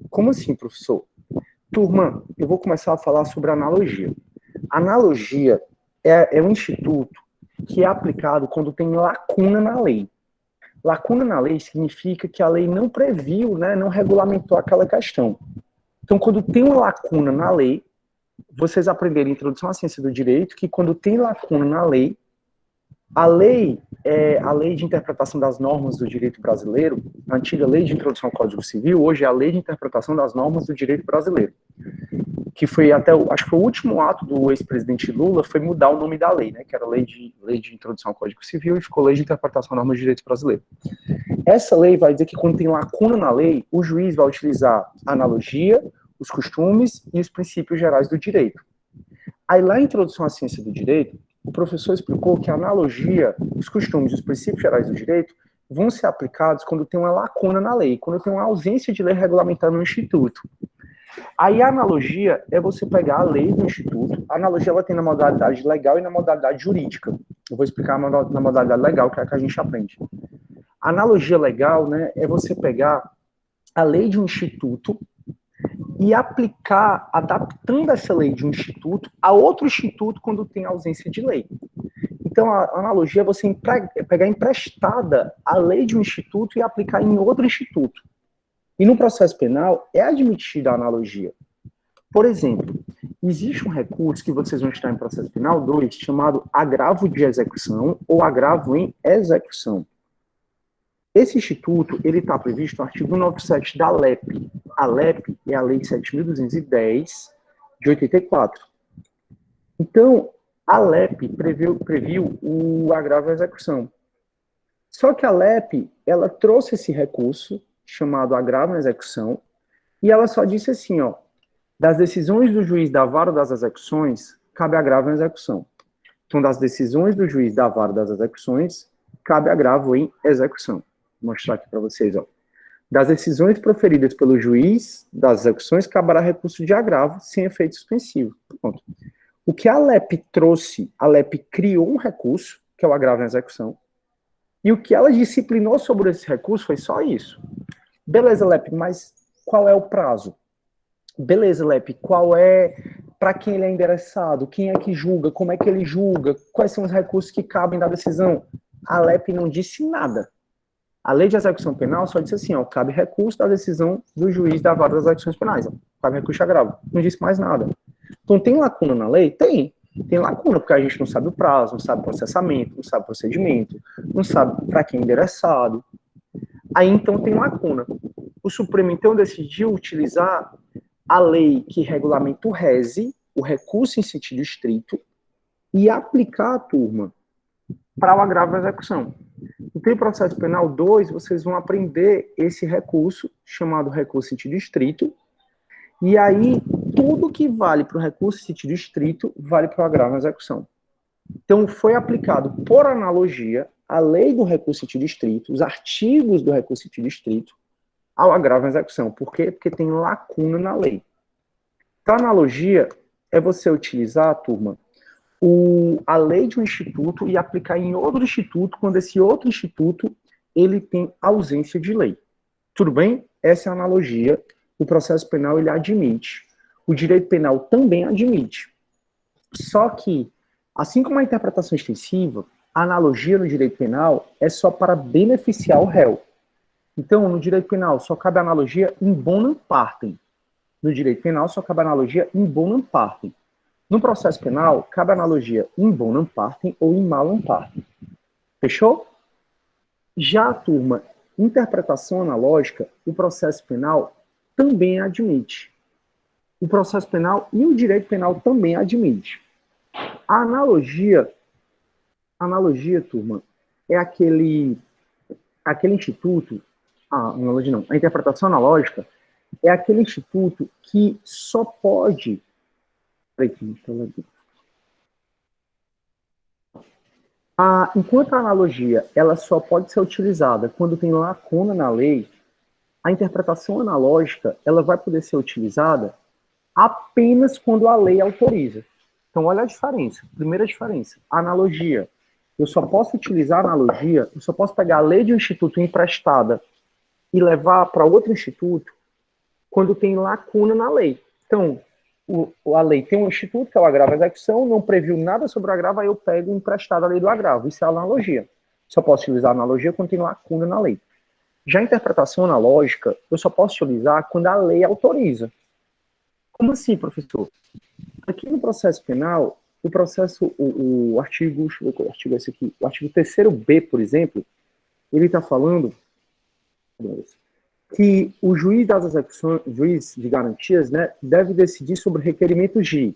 Como assim, professor? Turma, eu vou começar a falar sobre analogia. Analogia é um instituto que é aplicado quando tem lacuna na lei. Lacuna na lei significa que a lei não previu, né, não regulamentou aquela questão. Então, quando tem uma lacuna na lei, vocês aprenderam em Introdução à Ciência do Direito que quando tem lacuna na lei, a lei de interpretação das normas do direito brasileiro, a antiga lei de introdução ao Código Civil, hoje é a lei de interpretação das normas do direito brasileiro, que foi acho que foi o último ato do ex-presidente Lula, foi mudar o nome da lei, né, que era lei de introdução ao Código Civil e ficou lei de interpretação das normas do direito brasileiro. Essa lei vai dizer que quando tem lacuna na lei, o juiz vai utilizar a analogia, os costumes e os princípios gerais do direito. Aí lá em Introdução à Ciência do Direito, o professor explicou que a analogia, os costumes e os princípios gerais do direito vão ser aplicados quando tem uma lacuna na lei, quando tem uma ausência de lei regulamentar no instituto. Aí a analogia é você pegar a lei do instituto, a analogia ela tem na modalidade legal e na modalidade jurídica. Eu vou explicar na modalidade legal, que é a que a gente aprende. A analogia legal, né, é você pegar a lei de um instituto e aplicar, adaptando essa lei de um instituto a outro instituto quando tem ausência de lei. Então, a analogia é você pegar emprestada a lei de um instituto e aplicar em outro instituto. E no processo penal, é admitida a analogia. Por exemplo, existe um recurso que vocês vão estudar em processo penal 2, chamado agravo de execução ou agravo em execução. Esse instituto, ele está previsto no artigo 197 da LEP. A LEP é a Lei 7.210, de 84. Então, a LEP previu o agravo à execução. Só que a LEP, ela trouxe esse recurso, chamado agravo à execução, e ela só disse assim, ó, das decisões do juiz da vara das execuções, cabe agravo à execução. Então, das decisões do juiz da vara das execuções, cabe agravo em execução. Vou mostrar aqui para vocês, ó. Das decisões proferidas pelo juiz das execuções, caberá recurso de agravo sem efeito suspensivo. Pronto. O que a LEP trouxe, a LEP criou um recurso, que é o agravo em execução, e o que ela disciplinou sobre esse recurso foi só isso. Beleza, LEP, mas qual é o prazo? Beleza, LEP, qual é, para quem ele é endereçado, quem é que julga, como é que ele julga, quais são os recursos que cabem da decisão? A LEP não disse nada. A lei de execução penal só disse assim, ó, cabe recurso da decisão do juiz da vara das execuções penais, ó, cabe recurso de agravo. Não disse mais nada. Então, tem lacuna na lei? Tem. Tem lacuna, porque a gente não sabe o prazo, não sabe o processamento, não sabe o procedimento, não sabe para quem é endereçado. Aí, então, tem lacuna. O Supremo, então, decidiu utilizar a lei que regulamenta o RESE, o recurso em sentido estrito, e aplicar a turma para o agravo da execução. No processo penal 2, vocês vão aprender esse recurso, chamado recurso em sentido estrito, e aí tudo que vale para o recurso em sentido estrito vale para o agravo na execução. Então, foi aplicado, por analogia, a lei do recurso em sentido estrito, os artigos do recurso em sentido estrito, ao agravo na execução. Por quê? Porque tem lacuna na lei. Então, a analogia é você utilizar, turma, a lei de um instituto e aplicar em outro instituto, quando esse outro instituto ele tem ausência de lei. Tudo bem? Essa é a analogia. O processo penal ele admite. O direito penal também admite. Só que, assim como a interpretação extensiva, a analogia no direito penal é só para beneficiar o réu. Então, no direito penal, só cabe analogia in bonum partem. No direito penal, só cabe analogia in bonum partem. No processo penal, cabe analogia in bonum partem ou in malum partem. Fechou? Já a turma interpretação analógica, o processo penal também admite. O processo penal e o direito penal também admite. A analogia, turma, é aquele instituto, analogia não, a interpretação analógica é aquele instituto que só pode enquanto a analogia ela só pode ser utilizada quando tem lacuna na lei, a interpretação analógica ela vai poder ser utilizada apenas quando a lei autoriza. Então, olha a diferença. Primeira diferença, a analogia. Eu só posso utilizar a analogia, eu só posso pegar a lei de um instituto emprestada e levar para outro instituto quando tem lacuna na lei. Então, a lei tem um instituto, que é o agravo à execução, não previu nada sobre o agravo, aí eu pego emprestado a lei do agravo. Isso é a analogia. Só posso utilizar a analogia quando tem lacuna na lei. Já a interpretação analógica, eu só posso utilizar quando a lei autoriza. Como assim, professor? Aqui no processo penal, o artigo, deixa eu ver qual artigo é esse aqui, o artigo 3º-B, por exemplo, ele está falando que o juiz das execuções, juiz de garantias, né, deve decidir sobre requerimentos de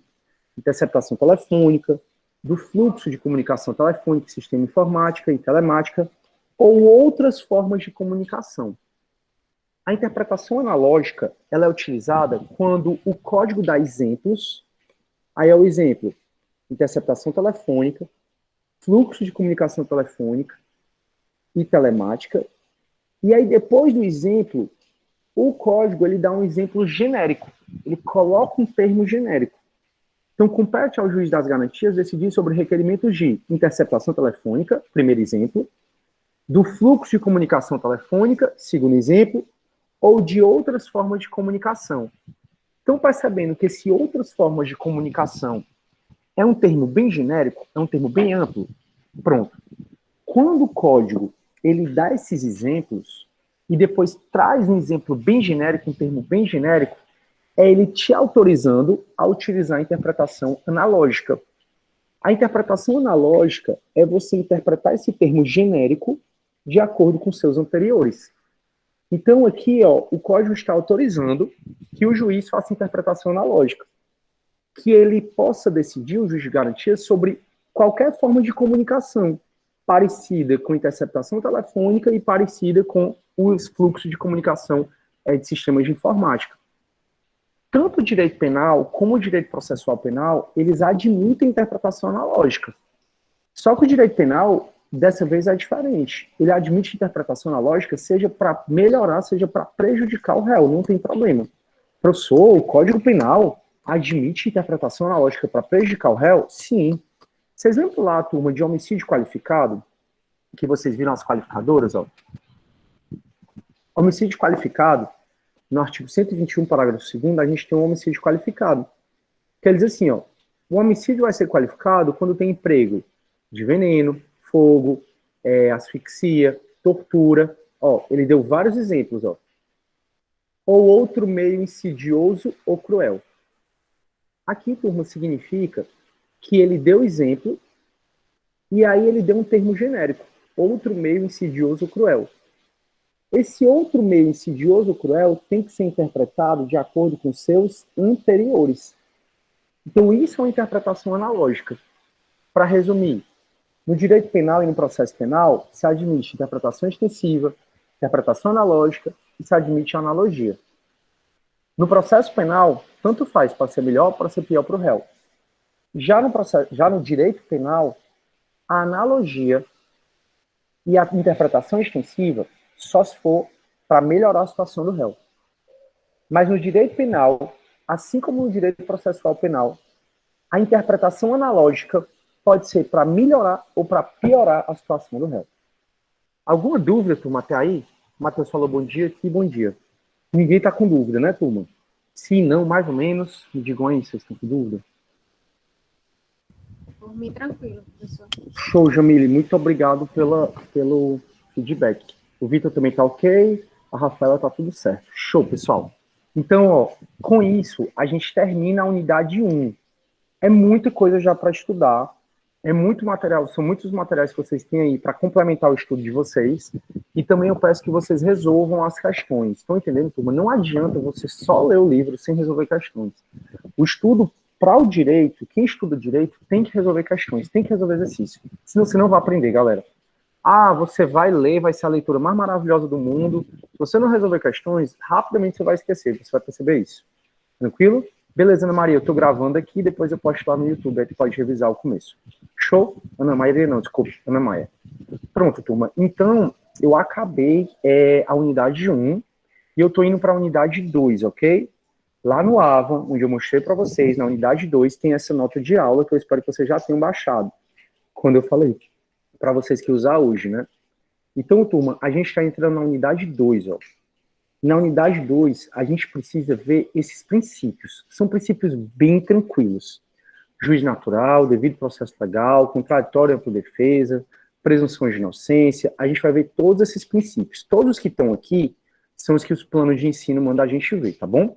interceptação telefônica, do fluxo de comunicação telefônica, sistema informática e telemática, ou outras formas de comunicação. A interpretação analógica ela é utilizada quando o código dá exemplos, aí é o exemplo, interceptação telefônica, fluxo de comunicação telefônica e telemática, e aí depois do exemplo, o código ele dá um exemplo genérico, ele coloca um termo genérico. Então, compete ao juiz das garantias decidir sobre requerimentos de interceptação telefônica, primeiro exemplo, do fluxo de comunicação telefônica, segundo exemplo, ou de outras formas de comunicação. Então, percebendo que esse outras formas de comunicação é um termo bem genérico, é um termo bem amplo, pronto. Quando o código ele dá esses exemplos e depois traz um exemplo bem genérico, um termo bem genérico, é ele te autorizando a utilizar a interpretação analógica. A interpretação analógica é você interpretar esse termo genérico de acordo com seus anteriores. Então, aqui, ó, o código está autorizando que o juiz faça interpretação analógica, que ele possa decidir, o juiz de garantia, sobre qualquer forma de comunicação parecida com interceptação telefônica e parecida com os fluxos de comunicação de sistemas de informática. Tanto o direito penal como o direito processual penal, eles admitem interpretação analógica. Só que o direito penal, dessa vez, é diferente. Ele admite interpretação analógica, seja para melhorar, seja para prejudicar o réu, não tem problema. Professor, o Código Penal admite interpretação analógica para prejudicar o réu? Sim. Vocês lembram lá a turma de homicídio qualificado? Que vocês viram as qualificadoras, ó? Homicídio qualificado, no artigo 121, parágrafo 2º, a gente tem um homicídio qualificado. Quer dizer assim, ó, o homicídio vai ser qualificado quando tem emprego de veneno, fogo, asfixia, tortura. Ó, ele deu vários exemplos, ó. Ou outro meio insidioso ou cruel. Aqui, turma, significa que ele deu exemplo e aí ele deu um termo genérico. Outro meio insidioso ou cruel. Esse outro meio insidioso ou cruel tem que ser interpretado de acordo com seus anteriores. Então, isso é uma interpretação analógica. Para resumir, no direito penal e no processo penal, se admite interpretação extensiva, interpretação analógica e se admite analogia. No processo penal, tanto faz para ser melhor ou para ser pior para o réu. Já no direito penal, a analogia e a interpretação extensiva só se for para melhorar a situação do réu. Mas no direito penal, assim como no direito processual penal, a interpretação analógica pode ser para melhorar ou para piorar a situação do réu. Alguma dúvida, turma, até aí? O Matheus falou bom dia aqui, bom dia. Ninguém está com dúvida, né, turma? Se não, mais ou menos, me digam aí, vocês estão com dúvida? Por mim, tranquilo, professor. Show, Jamile, muito obrigado pelo feedback. O Vitor também está ok, a Rafaela está tudo certo. Show, pessoal. Então, ó, com isso, a gente termina a unidade 1. É muita coisa já para estudar, é muito material, são muitos materiais que vocês têm aí para complementar o estudo de vocês, e também eu peço que vocês resolvam as questões. Estão entendendo, turma? Não adianta você só ler o livro sem resolver questões. O estudo para o direito, quem estuda direito tem que resolver questões, tem que resolver exercício. Senão você não vai aprender, galera. Ah, você vai ler, vai ser a leitura mais maravilhosa do mundo. Se você não resolver questões, rapidamente você vai esquecer, você vai perceber isso. Tranquilo? Beleza, Ana Maria, eu tô gravando aqui, depois eu posto lá no YouTube, aí tu pode revisar o começo. Show? Ana Maria não, desculpa, Ana Maia. Pronto, turma. Então, eu acabei a unidade 1 e eu tô indo para a unidade 2, ok? Lá no AVA, onde eu mostrei para vocês, na unidade 2, tem essa nota de aula que eu espero que vocês já tenham baixado, quando eu falei para vocês que usar hoje, né? Então, turma, a gente está entrando na unidade 2, ó. Na unidade 2, a gente precisa ver esses princípios. São princípios bem tranquilos. Juiz natural, devido processo legal, contraditório ampla defesa, presunção de inocência. A gente vai ver todos esses princípios. Todos que estão aqui são os que os planos de ensino mandam a gente ver, tá bom?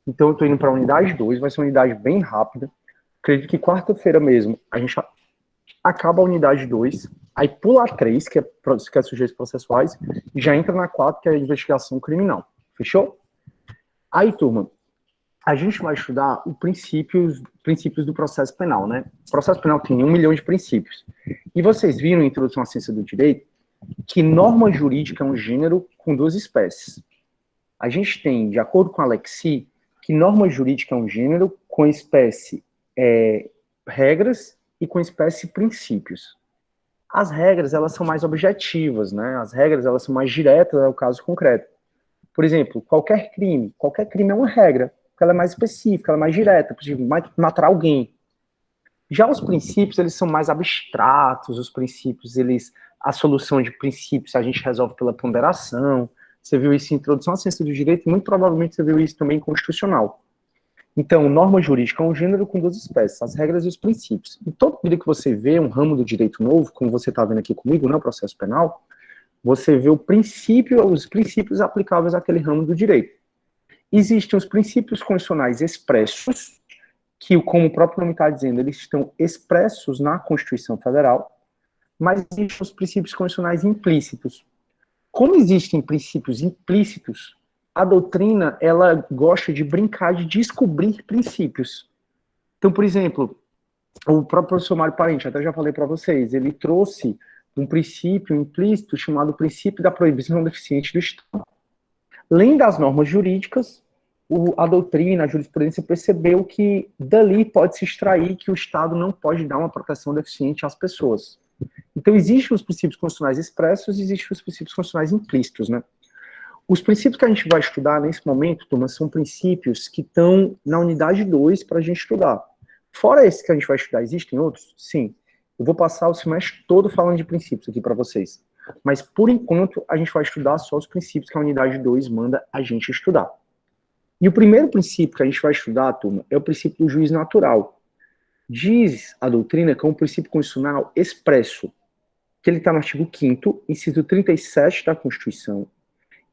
Então, eu estou indo para a unidade 2, vai ser uma unidade bem rápida. Acredito que quarta-feira mesmo a gente acaba a unidade 2, aí pula a 3, que é sujeitos processuais, e já entra na 4, que é a investigação criminal. Fechou? Aí, turma, a gente vai estudar os princípios do processo penal, né? O processo penal tem 1 milhão de princípios. E vocês viram em Introdução à Ciência do Direito que norma jurídica é um gênero com 2 espécies. A gente tem, de acordo com a Lexi, que norma jurídica é um gênero com espécie regras e com espécie princípios. As regras, elas são mais objetivas, né? As regras, elas são mais diretas ao caso concreto. Por exemplo, qualquer crime é uma regra, porque ela é mais específica, ela é mais direta, por exemplo, matar alguém. Já os princípios, eles são mais abstratos, os princípios, a solução de princípios a gente resolve pela ponderação. Você viu isso em Introdução à Ciência do Direito, e muito provavelmente você viu isso também em Constitucional. Então, norma jurídica é um gênero com 2 espécies, as regras e os princípios. E toda vida que você vê um ramo do direito novo, como você está vendo aqui comigo, né, o processo penal, você vê os princípios aplicáveis àquele ramo do direito. Existem os princípios constitucionais expressos, que, como o próprio nome está dizendo, eles estão expressos na Constituição Federal, mas existem os princípios constitucionais implícitos. Como existem princípios implícitos, a doutrina, ela gosta de brincar de descobrir princípios. Então, por exemplo, o próprio professor Mário Parente, até já falei para vocês, ele trouxe um princípio implícito chamado princípio da proibição deficiente do Estado. Além das normas jurídicas, a doutrina, a jurisprudência percebeu que dali pode se extrair que o Estado não pode dar uma proteção deficiente às pessoas. Então, existem os princípios constitucionais expressos e existem os princípios constitucionais implícitos, né? Os princípios que a gente vai estudar nesse momento, turma, são princípios que estão na unidade 2 para a gente estudar. Fora esses que a gente vai estudar, existem outros? Sim. Eu vou passar o semestre todo falando de princípios aqui para vocês. Mas, por enquanto, a gente vai estudar só os princípios que a unidade 2 manda a gente estudar. E o primeiro princípio que a gente vai estudar, turma, é o princípio do juiz natural. Diz a doutrina que é um princípio constitucional expresso. que ele está no artigo 5º, inciso 37 da Constituição,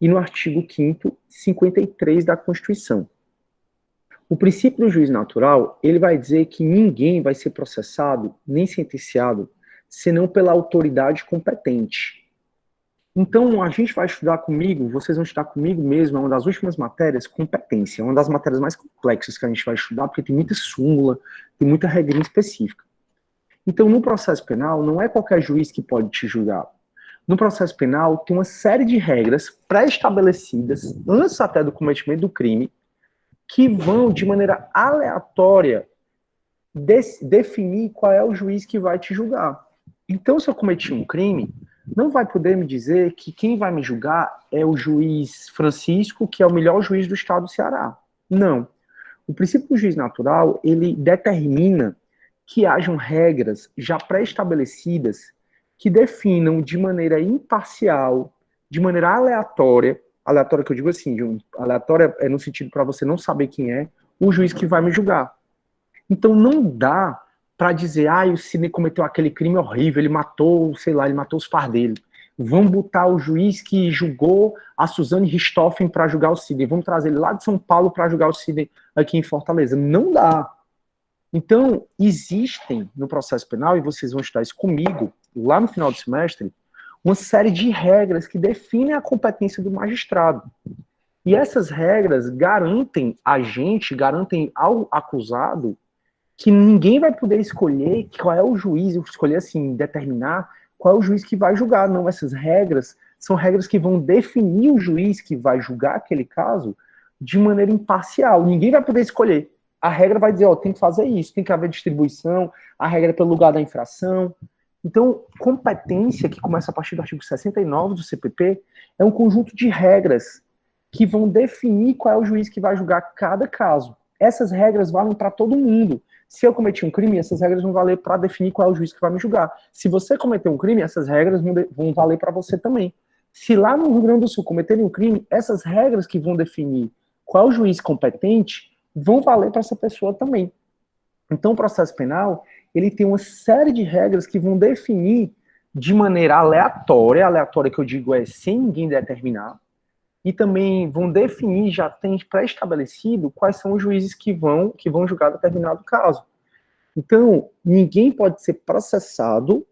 e no artigo 5º, 53 da Constituição. O princípio do juiz natural, ele vai dizer que ninguém vai ser processado, nem sentenciado, senão pela autoridade competente. Então, a gente vai estudar comigo, vocês vão estudar comigo mesmo, é uma das últimas matérias, competência, é uma das matérias mais complexas que a gente vai estudar, porque tem muita súmula, tem muita regrinha específica. Então, no processo penal, não é qualquer juiz que pode te julgar. No processo penal, tem uma série de regras pré-estabelecidas, antes até do cometimento do crime, que vão, de maneira aleatória, definir qual é o juiz que vai te julgar. Então, se eu cometi um crime, não vai poder me dizer que quem vai me julgar é o juiz Francisco, que é o melhor juiz do estado do Ceará. Não. O princípio do juiz natural, ele determina que hajam regras já pré-estabelecidas que definam de maneira imparcial, de maneira aleatória que eu digo assim, aleatória é no sentido para você não saber quem é o juiz que vai me julgar. Então não dá para dizer, o Sidney cometeu aquele crime horrível, ele matou, sei lá, ele matou os pais dele. Vamos botar o juiz que julgou a Suzane Richthofen para julgar o Sidney. Vamos trazer ele lá de São Paulo para julgar o Sidney aqui em Fortaleza. Não dá. Então, existem no processo penal, e vocês vão estudar isso comigo, lá no final do semestre, uma série de regras que definem a competência do magistrado. E essas regras garantem garantem ao acusado, que ninguém vai poder escolher qual é o juiz, escolher assim, determinar qual é o juiz que vai julgar. Não, essas regras são regras que vão definir o juiz que vai julgar aquele caso de maneira imparcial. Ninguém vai poder escolher. A regra vai dizer, tem que fazer isso, tem que haver distribuição, a regra é pelo lugar da infração. Então, competência, que começa a partir do artigo 69 do CPP, é um conjunto de regras que vão definir qual é o juiz que vai julgar cada caso. Essas regras valem para todo mundo. Se eu cometi um crime, essas regras vão valer para definir qual é o juiz que vai me julgar. Se você cometeu um crime, essas regras vão valer para você também. Se lá no Rio Grande do Sul cometerem um crime, essas regras que vão definir qual é o juiz competente vão valer para essa pessoa também. Então, o processo penal, ele tem uma série de regras que vão definir de maneira aleatória que eu digo é sem ninguém determinar, e também vão definir, já tem pré-estabelecido, quais são os juízes que vão julgar determinado caso. Então, ninguém pode ser processado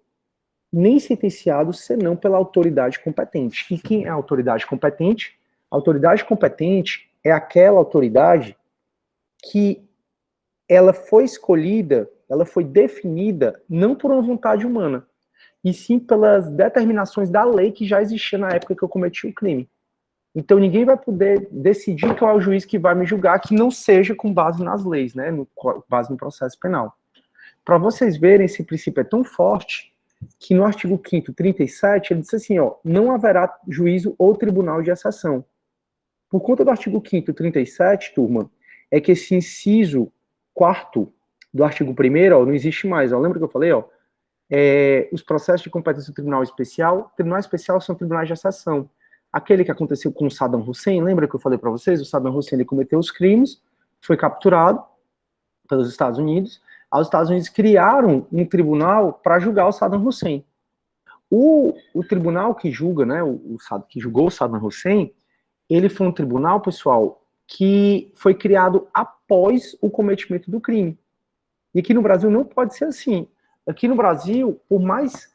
nem sentenciado senão pela autoridade competente. E quem é a autoridade competente? A autoridade competente é aquela autoridade que ela foi escolhida, ela foi definida não por uma vontade humana, e sim pelas determinações da lei que já existia na época que eu cometi o crime. Então ninguém vai poder decidir qual é o juiz que vai me julgar que não seja com base nas leis, né, base no processo penal. Para vocês verem, esse princípio é tão forte que no artigo 5º, 37, ele diz assim, não haverá juízo ou tribunal de exceção. Por conta do artigo 5º, 37, turma, é que esse inciso 4º do artigo 1º, não existe mais. Lembra que eu falei, os processos de competência do tribunal especial são tribunais de exceção. Aquele que aconteceu com o Saddam Hussein, lembra que eu falei para vocês? O Saddam Hussein, ele cometeu os crimes, foi capturado pelos Estados Unidos. Os Estados Unidos criaram um tribunal para julgar o Saddam Hussein. O tribunal que julga, né, que julgou o Saddam Hussein, ele foi um tribunal, pessoal, que foi criado após o cometimento do crime. E aqui no Brasil não pode ser assim. Aqui no Brasil, por mais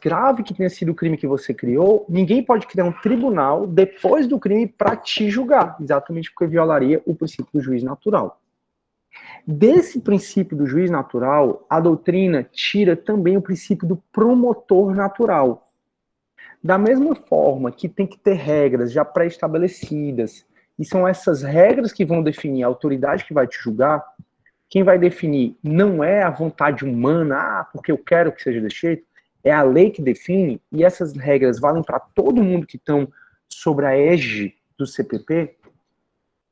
grave que tenha sido o crime que você criou, ninguém pode criar um tribunal depois do crime para te julgar, exatamente porque violaria o princípio do juiz natural. Desse princípio do juiz natural, a doutrina tira também o princípio do promotor natural. Da mesma forma que tem que ter regras já pré-estabelecidas, e são essas regras que vão definir a autoridade que vai te julgar, quem vai definir não é a vontade humana, porque eu quero que seja desse jeito, é a lei que define, e essas regras valem para todo mundo que estão sobre a égide do CPP.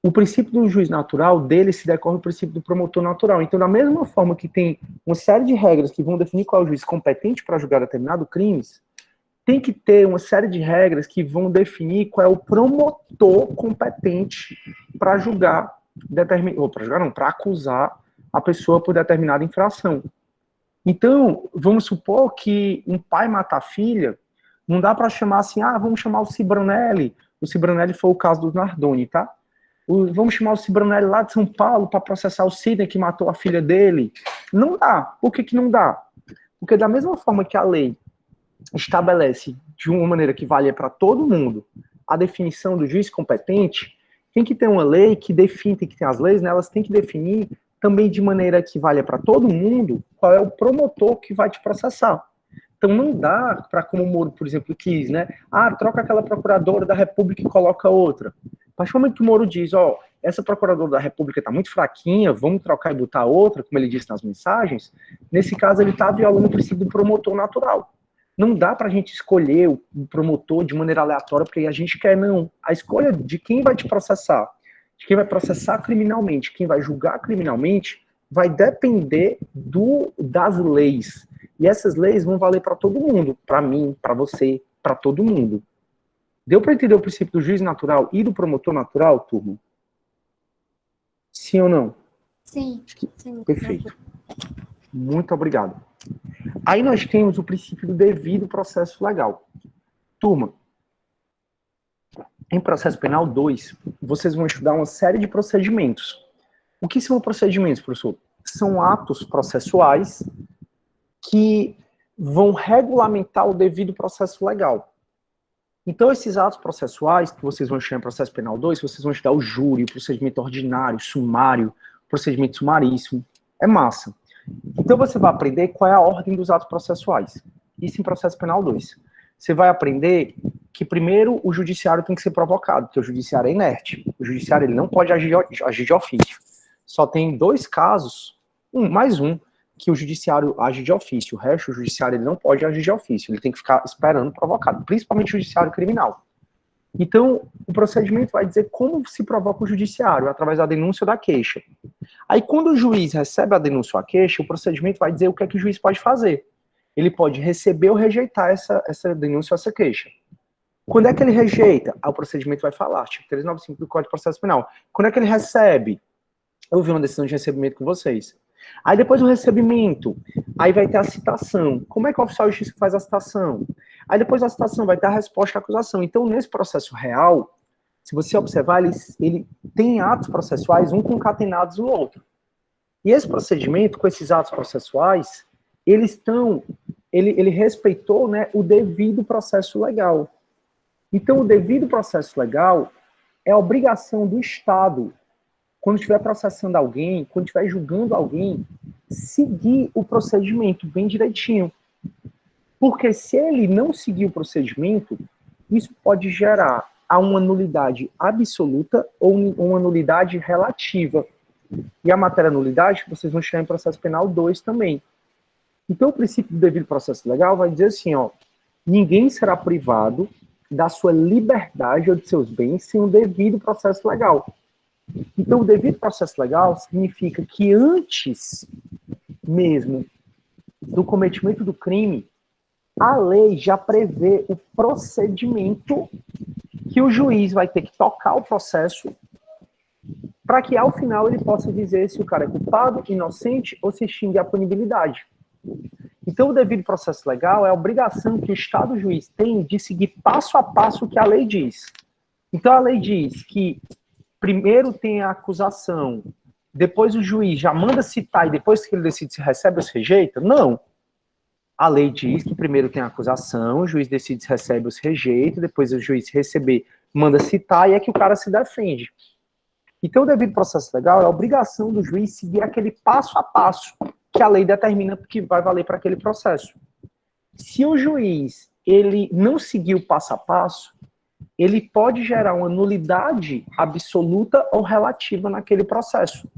O princípio do juiz natural, dele se decorre o princípio do promotor natural. Então, da mesma forma que tem uma série de regras que vão definir qual é o juiz competente para julgar determinados crimes, tem que ter uma série de regras que vão definir qual é o promotor competente para julgar, para acusar a pessoa por determinada infração. Então, vamos supor que um pai mata a filha, não dá para chamar assim, vamos chamar o Cibranelli. O Cibranelli foi o caso do Nardoni, tá? Vamos chamar o Cibranelli lá de São Paulo para processar o Sidney que matou a filha dele. Não dá. Por que não dá? Porque da mesma forma que a lei estabelece de uma maneira que vale para todo mundo a definição do juiz competente, tem que ter uma lei que define, tem que ter as leis, né, elas têm que definir também de maneira que valha para todo mundo qual é o promotor que vai te processar. Então não dá para, como o Moro, por exemplo, quis, né? Troca aquela procuradora da República e coloca outra. A partir do momento que o Moro diz, essa procuradora da República está muito fraquinha, vamos trocar e botar outra, como ele disse nas mensagens, nesse caso ele está violando o princípio do promotor natural. Não dá para a gente escolher o promotor de maneira aleatória, porque a gente quer, não. A escolha de quem vai te processar, de quem vai processar criminalmente, quem vai julgar criminalmente, vai depender das leis. E essas leis vão valer para todo mundo, para mim, para você, para todo mundo. Deu para entender o princípio do juiz natural e do promotor natural, turma? Sim ou não? Sim. Sim. Perfeito. Muito obrigado. Aí nós temos o princípio do devido processo legal. Turma, em processo penal 2, vocês vão estudar uma série de procedimentos. O que são procedimentos, professor? São atos processuais que vão regulamentar o devido processo legal. Então, esses atos processuais que vocês vão estudar em processo penal 2, vocês vão estudar o júri, o procedimento ordinário, sumário, procedimento sumaríssimo. É massa. Então, você vai aprender qual é a ordem dos atos processuais. Isso em processo penal 2. Você vai aprender que, primeiro, o judiciário tem que ser provocado, porque o judiciário é inerte. O judiciário ele não pode agir de ofício. Só tem 2 casos, mais um, que o judiciário age de ofício. O resto, o judiciário ele não pode agir de ofício. Ele tem que ficar esperando provocado, principalmente o judiciário criminal. Então, o procedimento vai dizer como se provoca o judiciário, através da denúncia ou da queixa. Aí, quando o juiz recebe a denúncia ou a queixa, o procedimento vai dizer o que é que o juiz pode fazer. Ele pode receber ou rejeitar essa denúncia ou essa queixa. Quando é que ele rejeita? O procedimento vai falar, artigo 395 do Código de Processo Penal. Quando é que ele recebe? Eu vi uma decisão de recebimento com vocês. Aí depois do recebimento, aí vai ter a citação. Como é que o oficial de justiça faz a citação? Aí depois da citação vai ter a resposta à acusação. Então, nesse processo real, se você observar, ele tem atos processuais, um concatenados no outro. E esse procedimento, com esses atos processuais, ele respeitou, né, o devido processo legal. Então, o devido processo legal é a obrigação do Estado, quando estiver processando alguém, quando estiver julgando alguém, seguir o procedimento bem direitinho. Porque se ele não seguir o procedimento, isso pode gerar uma nulidade absoluta ou uma nulidade relativa. E a matéria nulidade, vocês vão chegar em processo penal 2 também. Então, o princípio do devido processo legal vai dizer assim, ninguém será privado da sua liberdade ou de seus bens sem um devido processo legal. Então, o devido processo legal significa que antes mesmo do cometimento do crime, a lei já prevê o procedimento que o juiz vai ter que tocar o processo para que, ao final, ele possa dizer se o cara é culpado, inocente ou se extingue a punibilidade. Então, o devido processo legal é a obrigação que o Estado juiz tem de seguir passo a passo o que a lei diz. Então, a lei diz que primeiro tem a acusação, depois o juiz já manda citar e depois que ele decide se recebe ou se rejeita? Não. A lei diz que primeiro tem a acusação, o juiz decide se recebe ou se rejeita, depois o juiz receber, manda citar e é que o cara se defende. Então, o devido processo legal é a obrigação do juiz seguir aquele passo a passo que a lei determina que vai valer para aquele processo. Se o juiz ele não seguir o passo a passo, ele pode gerar uma nulidade absoluta ou relativa naquele processo.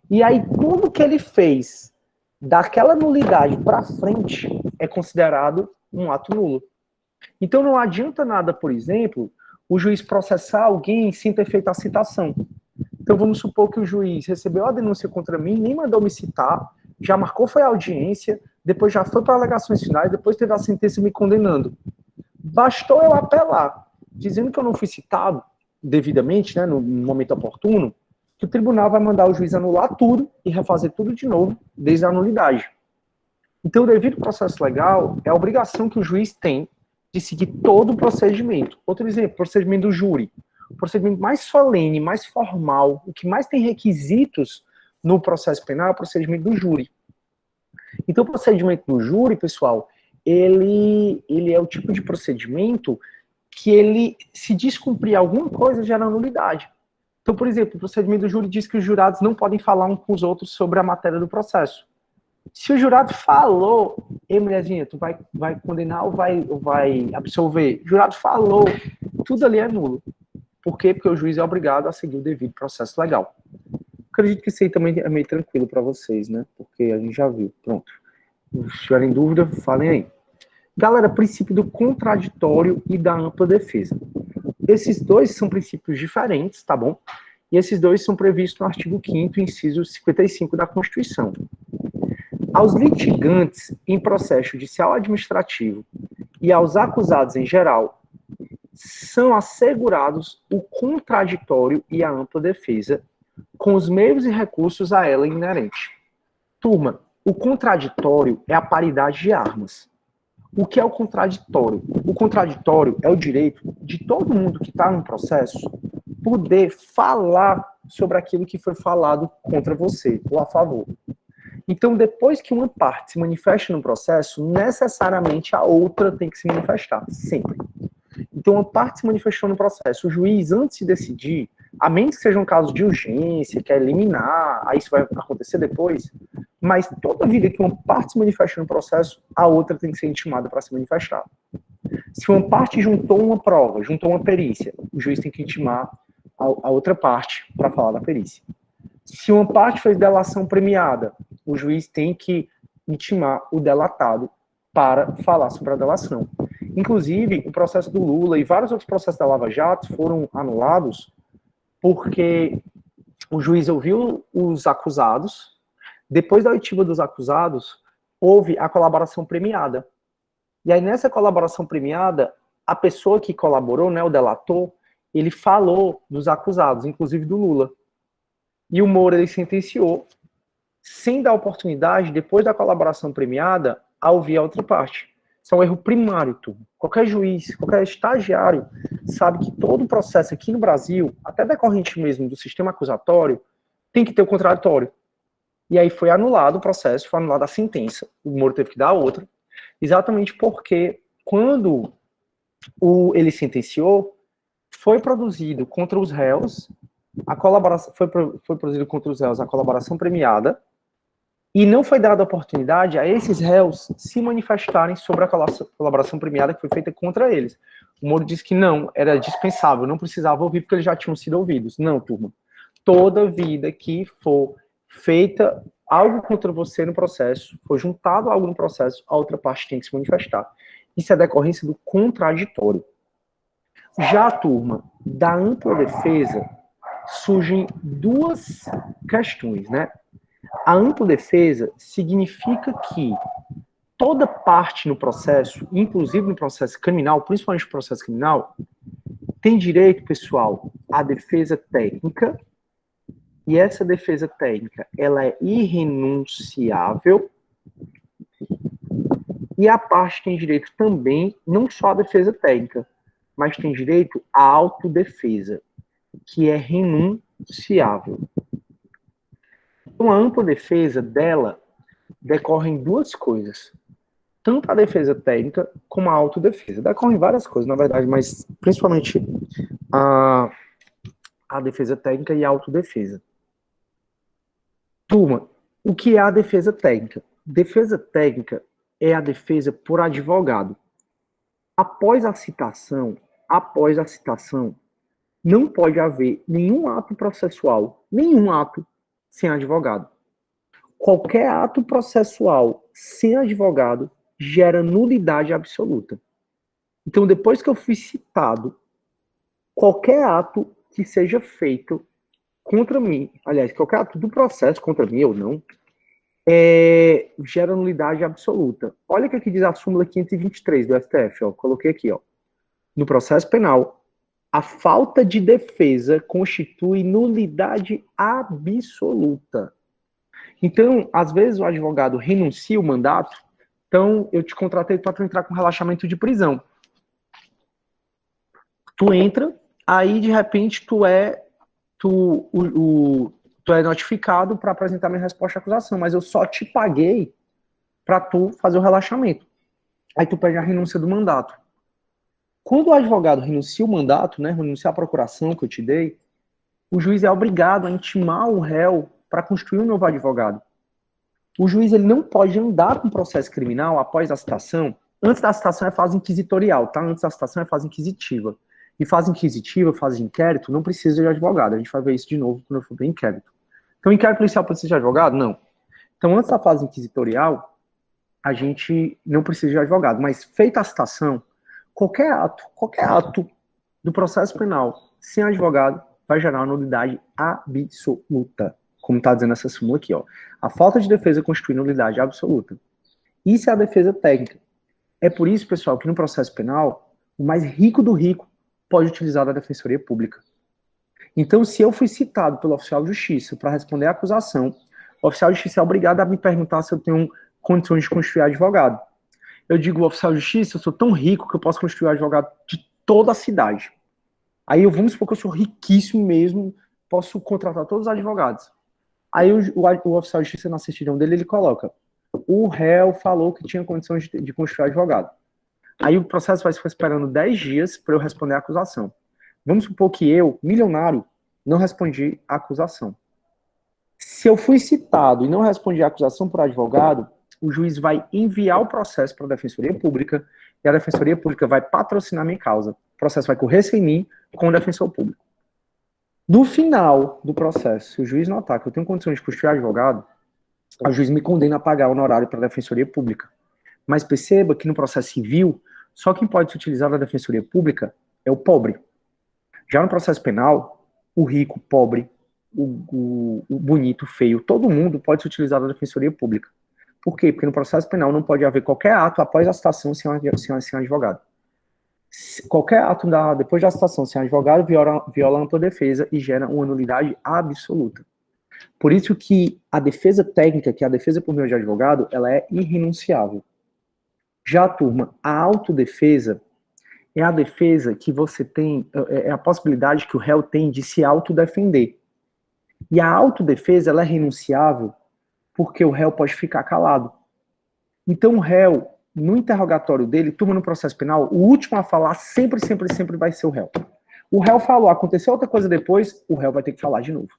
E aí, tudo que ele fez daquela nulidade para frente é considerado um ato nulo. Então, não adianta nada, por exemplo, o juiz processar alguém sem ter feito a citação. Então, vamos supor que o juiz recebeu a denúncia contra mim, nem mandou me citar, já marcou foi a audiência, depois já foi para alegações finais, depois teve a sentença me condenando. Bastou eu apelar, dizendo que eu não fui citado devidamente, né, no momento oportuno, que o tribunal vai mandar o juiz anular tudo e refazer tudo de novo, desde a nulidade. Então, o devido processo legal é a obrigação que o juiz tem de seguir todo o procedimento. Outro exemplo, procedimento do júri. O procedimento mais solene, mais formal, o que mais tem requisitos no processo penal é o procedimento do júri. Então, o procedimento do júri, pessoal, ele é o tipo de procedimento que ele, se descumprir alguma coisa, gera nulidade. Então, por exemplo, o procedimento do júri diz que os jurados não podem falar uns com os outros sobre a matéria do processo. Se o jurado falou, ei, mulherzinha, tu vai condenar ou vai absolver? O jurado falou, tudo ali é nulo. Por quê? Porque o juiz é obrigado a seguir o devido processo legal. Acredito que isso aí também é meio tranquilo para vocês, né? Porque a gente já viu. Pronto. Se tiverem dúvida, falem aí. Galera, princípio do contraditório e da ampla defesa. Esses dois são princípios diferentes, tá bom? E esses dois são previstos no artigo 5º, inciso 55 da Constituição. Aos litigantes em processo judicial administrativo e aos acusados em geral, são assegurados o contraditório e a ampla defesa, com os meios e recursos a ela inerente. Turma, o contraditório é a paridade de armas. O que é o contraditório? O contraditório é o direito de todo mundo que está no processo poder falar sobre aquilo que foi falado contra você, ou a favor. Então, depois que uma parte se manifesta no processo, necessariamente a outra tem que se manifestar, sempre. Então, uma parte se manifestou no processo. O juiz, antes de decidir, a menos que seja um caso de urgência, que é eliminar, aí isso vai acontecer depois, mas toda vida que uma parte se manifesta no processo, a outra tem que ser intimada para se manifestar. Se uma parte juntou uma prova, juntou uma perícia, o juiz tem que intimar a outra parte para falar da perícia. Se uma parte fez delação premiada, o juiz tem que intimar o delatado para falar sobre a delação. Inclusive, o processo do Lula e vários outros processos da Lava Jato foram anulados porque o juiz ouviu os acusados, depois da oitiva dos acusados, houve a colaboração premiada. E aí, nessa colaboração premiada, a pessoa que colaborou, né, o delator, ele falou dos acusados, inclusive do Lula. E o Moura, ele sentenciou, sem dar oportunidade, depois da colaboração premiada, a ouvir a outra parte. Isso é um erro primário, turma. Qualquer juiz, qualquer estagiário sabe que todo processo aqui no Brasil, até decorrente mesmo do sistema acusatório, tem que ter o contraditório. E aí foi anulado o processo, foi anulada a sentença. O Moro teve que dar outra, exatamente porque quando ele sentenciou, foi produzido contra os réus, a colaboração foi produzido contra os réus a colaboração premiada, e não foi dada a oportunidade a esses réus se manifestarem sobre a colaboração premiada que foi feita contra eles. O Moro disse que não, era dispensável, não precisava ouvir porque eles já tinham sido ouvidos. Não, turma. Toda vida que for feita algo contra você no processo, for juntado algo no processo, a outra parte tem que se manifestar. Isso é decorrência do contraditório. Já a turma da ampla defesa, surgem duas questões, né? A ampla defesa significa que toda parte no processo, inclusive no processo criminal, principalmente no processo criminal, tem direito, pessoal, à defesa técnica, e essa defesa técnica, ela é irrenunciável, e a parte tem direito também, não só à defesa técnica, mas tem direito à autodefesa, que é renunciável. Então, a ampla defesa dela decorrem duas coisas. Tanto a defesa técnica como a autodefesa. Decorrem várias coisas, na verdade, mas principalmente a defesa técnica e a autodefesa. Turma, o que é a defesa técnica? Defesa técnica é a defesa por advogado. Após a citação, não pode haver nenhum ato processual, nenhum ato sem advogado. Qualquer ato processual sem advogado gera nulidade absoluta. Então, depois que eu fui citado, qualquer ato que seja feito contra mim, aliás, qualquer ato do processo contra mim ou não, gera nulidade absoluta. Olha o que aqui diz a súmula 523 do STF, ó, coloquei aqui, ó. No processo penal, a falta de defesa constitui nulidade absoluta. Então, às vezes o advogado renuncia o mandato, Então, eu te contratei para tu entrar com relaxamento de prisão. Tu entra, aí de repente tu é notificado para apresentar minha resposta à acusação, mas eu só te paguei para tu fazer o relaxamento. Aí tu pede a renúncia do mandato. Quando o advogado renuncia o mandato, né, renuncia a procuração que eu te dei, o juiz é obrigado a intimar o réu para constituir um novo advogado. O juiz ele não pode andar com processo criminal após a citação. Antes da citação é fase inquisitorial, tá? Antes da citação é fase inquisitiva. E fase inquisitiva, fase de inquérito, não precisa de advogado. A gente vai ver isso de novo quando eu for ver inquérito. Então, inquérito policial precisa de advogado? Não. Então, antes da fase inquisitorial, a gente não precisa de advogado. Mas, feita a citação, qualquer ato do processo penal sem advogado vai gerar uma nulidade absoluta. Como está dizendo essa súmula aqui, ó. A falta de defesa constitui nulidade absoluta. Isso é a defesa técnica. É por isso, pessoal, que no processo penal, o mais rico do rico pode utilizar a defensoria pública. Então, se eu fui citado pelo oficial de justiça para responder à acusação, o oficial de justiça é obrigado a me perguntar se eu tenho condições de constituir advogado. Eu digo, oficial de justiça, eu sou tão rico que eu posso constituir advogado de toda a cidade. Aí vamos supor que eu sou riquíssimo mesmo, posso contratar todos os advogados. Aí o oficial de justiça, na certidão dele, ele coloca: o réu falou que tinha condições de constituir advogado. Aí o processo vai ficar esperando 10 dias para eu responder a acusação. Vamos supor que eu, milionário, não respondi a acusação. Se eu fui citado e não respondi a acusação por advogado, o juiz vai enviar o processo para a Defensoria Pública e a Defensoria Pública vai patrocinar minha causa. O processo vai correr sem mim com o defensor público. No final do processo, se o juiz notar que eu tenho condições de constituir advogado, o juiz me condena a pagar o honorário para a Defensoria Pública. Mas perceba que no processo civil, só quem pode se utilizar da Defensoria Pública é o pobre. Já no processo penal, o rico, o pobre, o bonito, o feio, todo mundo pode se utilizar da Defensoria Pública. Por quê? Porque no processo penal não pode haver qualquer ato após a citação sem um advogado. Qualquer ato depois da citação sem advogado viola a ampla defesa e gera uma nulidade absoluta. Por isso que a defesa técnica, que é a defesa por meio de advogado, ela é irrenunciável. Já, turma, a autodefesa é a defesa que você tem, é a possibilidade que o réu tem de se autodefender. E a autodefesa, ela é renunciável porque o réu pode ficar calado. Então o réu, no interrogatório dele, turma, no processo penal, o último a falar sempre vai ser o réu. O réu falou, aconteceu outra coisa depois, o réu vai ter que falar de novo.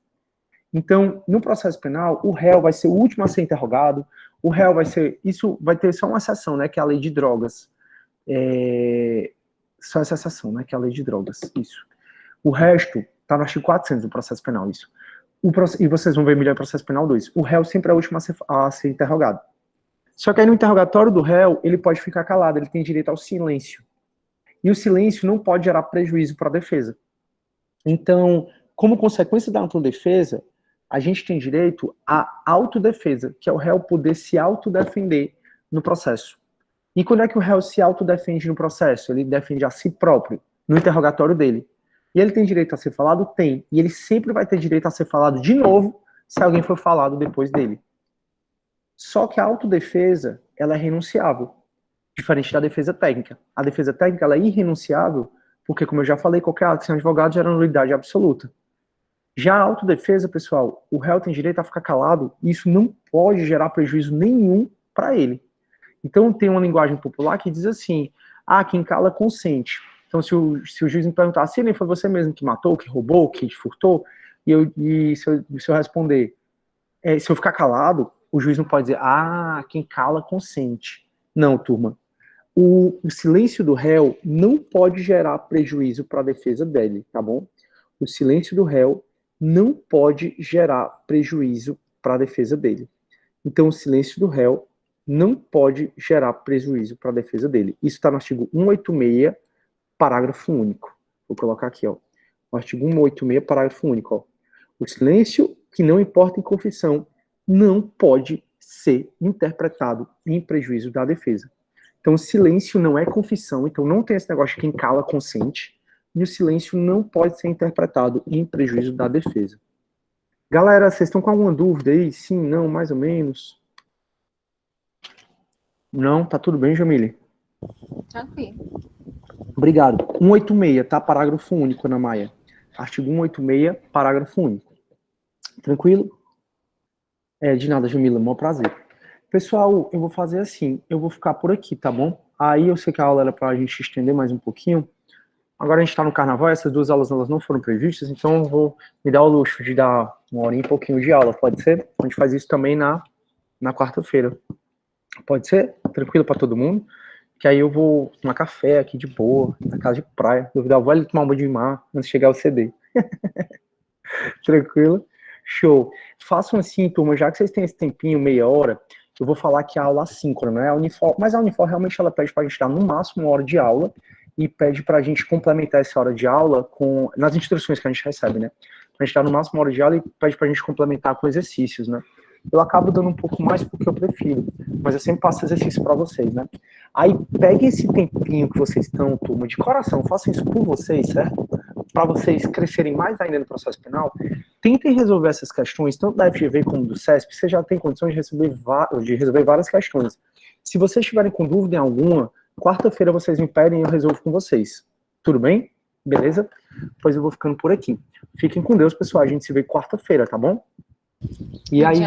Então, no processo penal, o réu vai ser o último a ser interrogado, o réu vai ser, isso vai ter só uma exceção, né, que é a lei de drogas. Só essa exceção, né, que é a lei de drogas, isso. O resto está no artigo 400 do processo penal, isso. E vocês vão ver melhor o processo penal 2. O réu sempre é o último a ser interrogado. Só que aí no interrogatório do réu, ele pode ficar calado, ele tem direito ao silêncio. E o silêncio não pode gerar prejuízo para a defesa. Então, como consequência da autodefesa, a gente tem direito à autodefesa, que é o réu poder se autodefender no processo. E quando é que o réu se autodefende no processo? Ele defende a si próprio, no interrogatório dele. E ele tem direito a ser falado? Tem. E ele sempre vai ter direito a ser falado de novo, se alguém for falado depois dele. Só que a autodefesa, ela é renunciável, diferente da defesa técnica. A defesa técnica, ela é irrenunciável, porque, como eu já falei, qualquer ato sem advogado gera nulidade absoluta. Já a autodefesa, pessoal, o réu tem direito a ficar calado, e isso não pode gerar prejuízo nenhum para ele. Então, tem uma linguagem popular que diz assim: quem cala consente. Então, se o juiz me perguntar, se foi você mesmo que matou, que roubou, que furtou, e se eu responder, se eu ficar calado, o juiz não pode dizer, quem cala consente. Não, turma. O silêncio do réu não pode gerar prejuízo para a defesa dele, tá bom? O silêncio do réu não pode gerar prejuízo para a defesa dele. Então, o silêncio do réu não pode gerar prejuízo para a defesa dele. Isso está no artigo 186, parágrafo único. Vou colocar aqui, ó. O artigo 186, parágrafo único, ó. O silêncio que não importa em confissão não pode ser interpretado em prejuízo da defesa. Então, o silêncio não é confissão, então não tem esse negócio de quem cala consente, e o silêncio não pode ser interpretado em prejuízo da defesa. Galera, vocês estão com alguma dúvida aí? Sim, não, mais ou menos? Não, tá tudo bem, Jamile? Tranquilo. Obrigado. 186, tá? Parágrafo único, Ana Maia. Artigo 186, parágrafo único. Tranquilo? De nada, Jamila, maior prazer. Pessoal, eu vou fazer assim, eu vou ficar por aqui, tá bom? Aí eu sei que a aula era pra gente estender mais um pouquinho. Agora a gente tá no carnaval, essas duas aulas elas não foram previstas, então eu vou me dar o luxo de dar uma hora e pouquinho de aula, pode ser? A gente faz isso também na quarta-feira. Pode ser? Tranquilo pra todo mundo? Que aí eu vou tomar café aqui de boa, na casa de praia. Duvidar, eu vou ali tomar um banho de mar antes de chegar o CD. Tranquilo? Show. Façam assim, turma, já que vocês têm esse tempinho, meia hora, eu vou falar que a aula assíncrona, né? A Unifor, mas a Unifor realmente ela pede pra gente dar no máximo uma hora de aula e pede pra gente complementar essa hora de aula com, nas instruções que a gente recebe, né? A gente dá no máximo uma hora de aula e pede pra gente complementar com exercícios, né? Eu acabo dando um pouco mais porque eu prefiro, mas eu sempre passo exercício para vocês, né? Aí peguem esse tempinho que vocês estão, turma, de coração, façam isso por vocês, certo? Para vocês crescerem mais ainda no processo penal, tentem resolver essas questões, tanto da FGV como do CESP, você já tem condições de resolver várias questões. Se vocês estiverem com dúvida em alguma, quarta-feira vocês me pedem e eu resolvo com vocês. Tudo bem? Beleza? Pois eu vou ficando por aqui. Fiquem com Deus, pessoal. A gente se vê quarta-feira, tá bom? E aí,